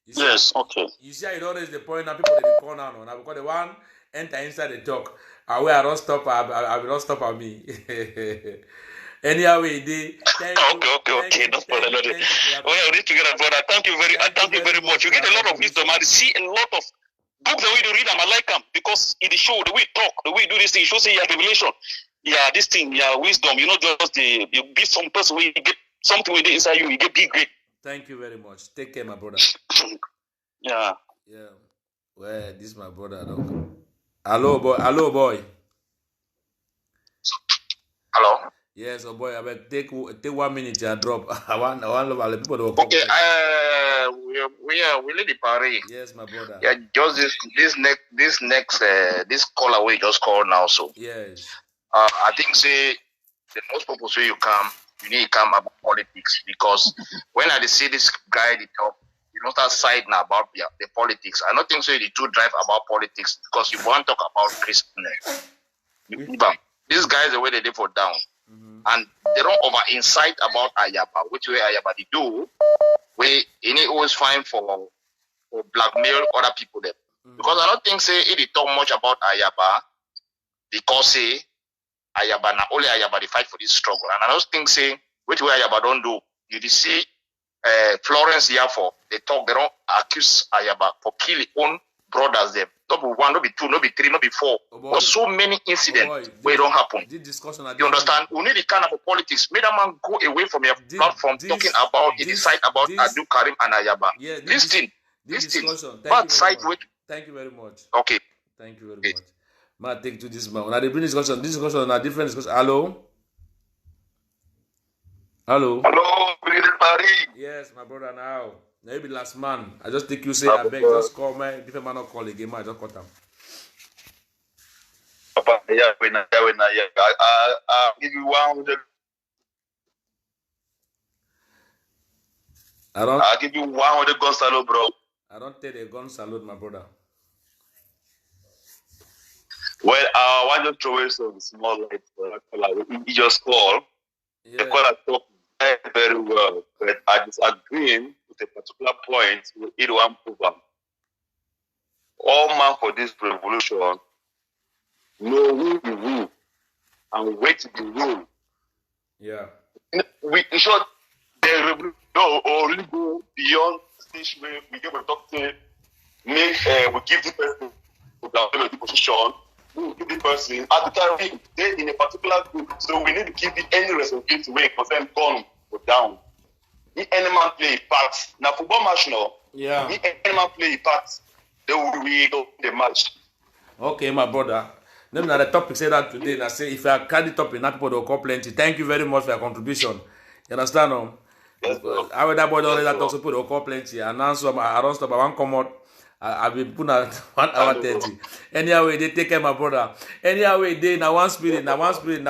Yes, okay. You see, you don't raise the point now. People they call now. Now because the one enter inside the talk. I don't stop. I will not stop at me. Anyhow, they Okay. No problem. We need to get a brother. Thank you very much. You get a lot of wisdom. I see a lot of books the way you read them. I like them because it show the way you talk, the way you do this thing. It shows you have revelation. Yeah, this thing, yeah, wisdom. You know, just you be some person where you get something with it inside you. You get big great. Thank you very much. Take care, my brother. Yeah. Well, this is my brother, dog. Hello, boy. Hello. Yes, oh boy. I will take 1 minute and drop. I want all the people to come. Okay. We are Willie the Paris. Yes, my brother. Yeah, just this caller we just called now. So yes. I think say the most purpose way you need to come about politics because when I see this guy the talk, you don't start siding about the politics. I don't think so. The two drive about politics because you want to talk about Christian. These guys the way they for down. And they don't over insight about Ayaba, which way Ayaba they do, we always find for blackmail other people there. Because I don't think say it talk much about Ayaba because say Ayaba not only Ayaba they fight for this struggle. And I don't think say which way Ayaba don't do. You see Florence here for they don't accuse Ayaba for killing own brothers them. Not be one, not be two, not be three, not be four. But so many incidents where it don't happen. You understand? We need the kind of politics. Make that man go away from your platform talking about the side about Abdul Karim and Ayaba. Yeah, listen. Thank you very much. Okay. Thank you very much. Man, take to this man. When I bring discussion on a different discussion. Hello? Hello, Willie Paris. Yes, my brother now. Maybe last man. I just think you say I beg. Just call me. Different man not call again. I just cut him. Papa, yeah. I'll give you 100. I'll give you 100 gun salute, bro. I don't take a gun salute, my brother. Well, I want to throw in some small light for that caller. He just called. The caller talked very, very well, but I disagree with a particular point with Edouard Program. All man for this revolution know who the rule and wait to be ruled. Yeah. In short, the revolution only go beyond stage where we give a doctor, we give the person the position, we give the person at the time they're in a particular group. So we need to give the any responsibility way for them gone or down. The any man play a part. Now football match now. Yeah. The any man play a part. They will win the match. Okay, my brother. Then the topic say that today. And I say if I carry the topic, now people will call plenty. Thank you very much for your contribution. You understand? Yes, I will that boy don't let talk so people will call plenty. And now so I don't stop. I won't come out. I've been put at 1 hour 30. Anyhow, they take care, my brother. Anyhow, they now one spirit. Now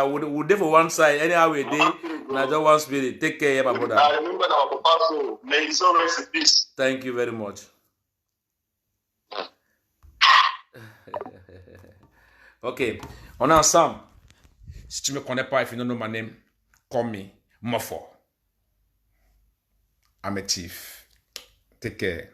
we dey for one side. Anyhow, they now just one spirit. Take care, my brother. I remember our papa so may his soul rest in peace. Thank you very much. Okay. On a Sam. Si tu me connais pas, if you don't know my name, call me Mofo. I'm a thief. Take care.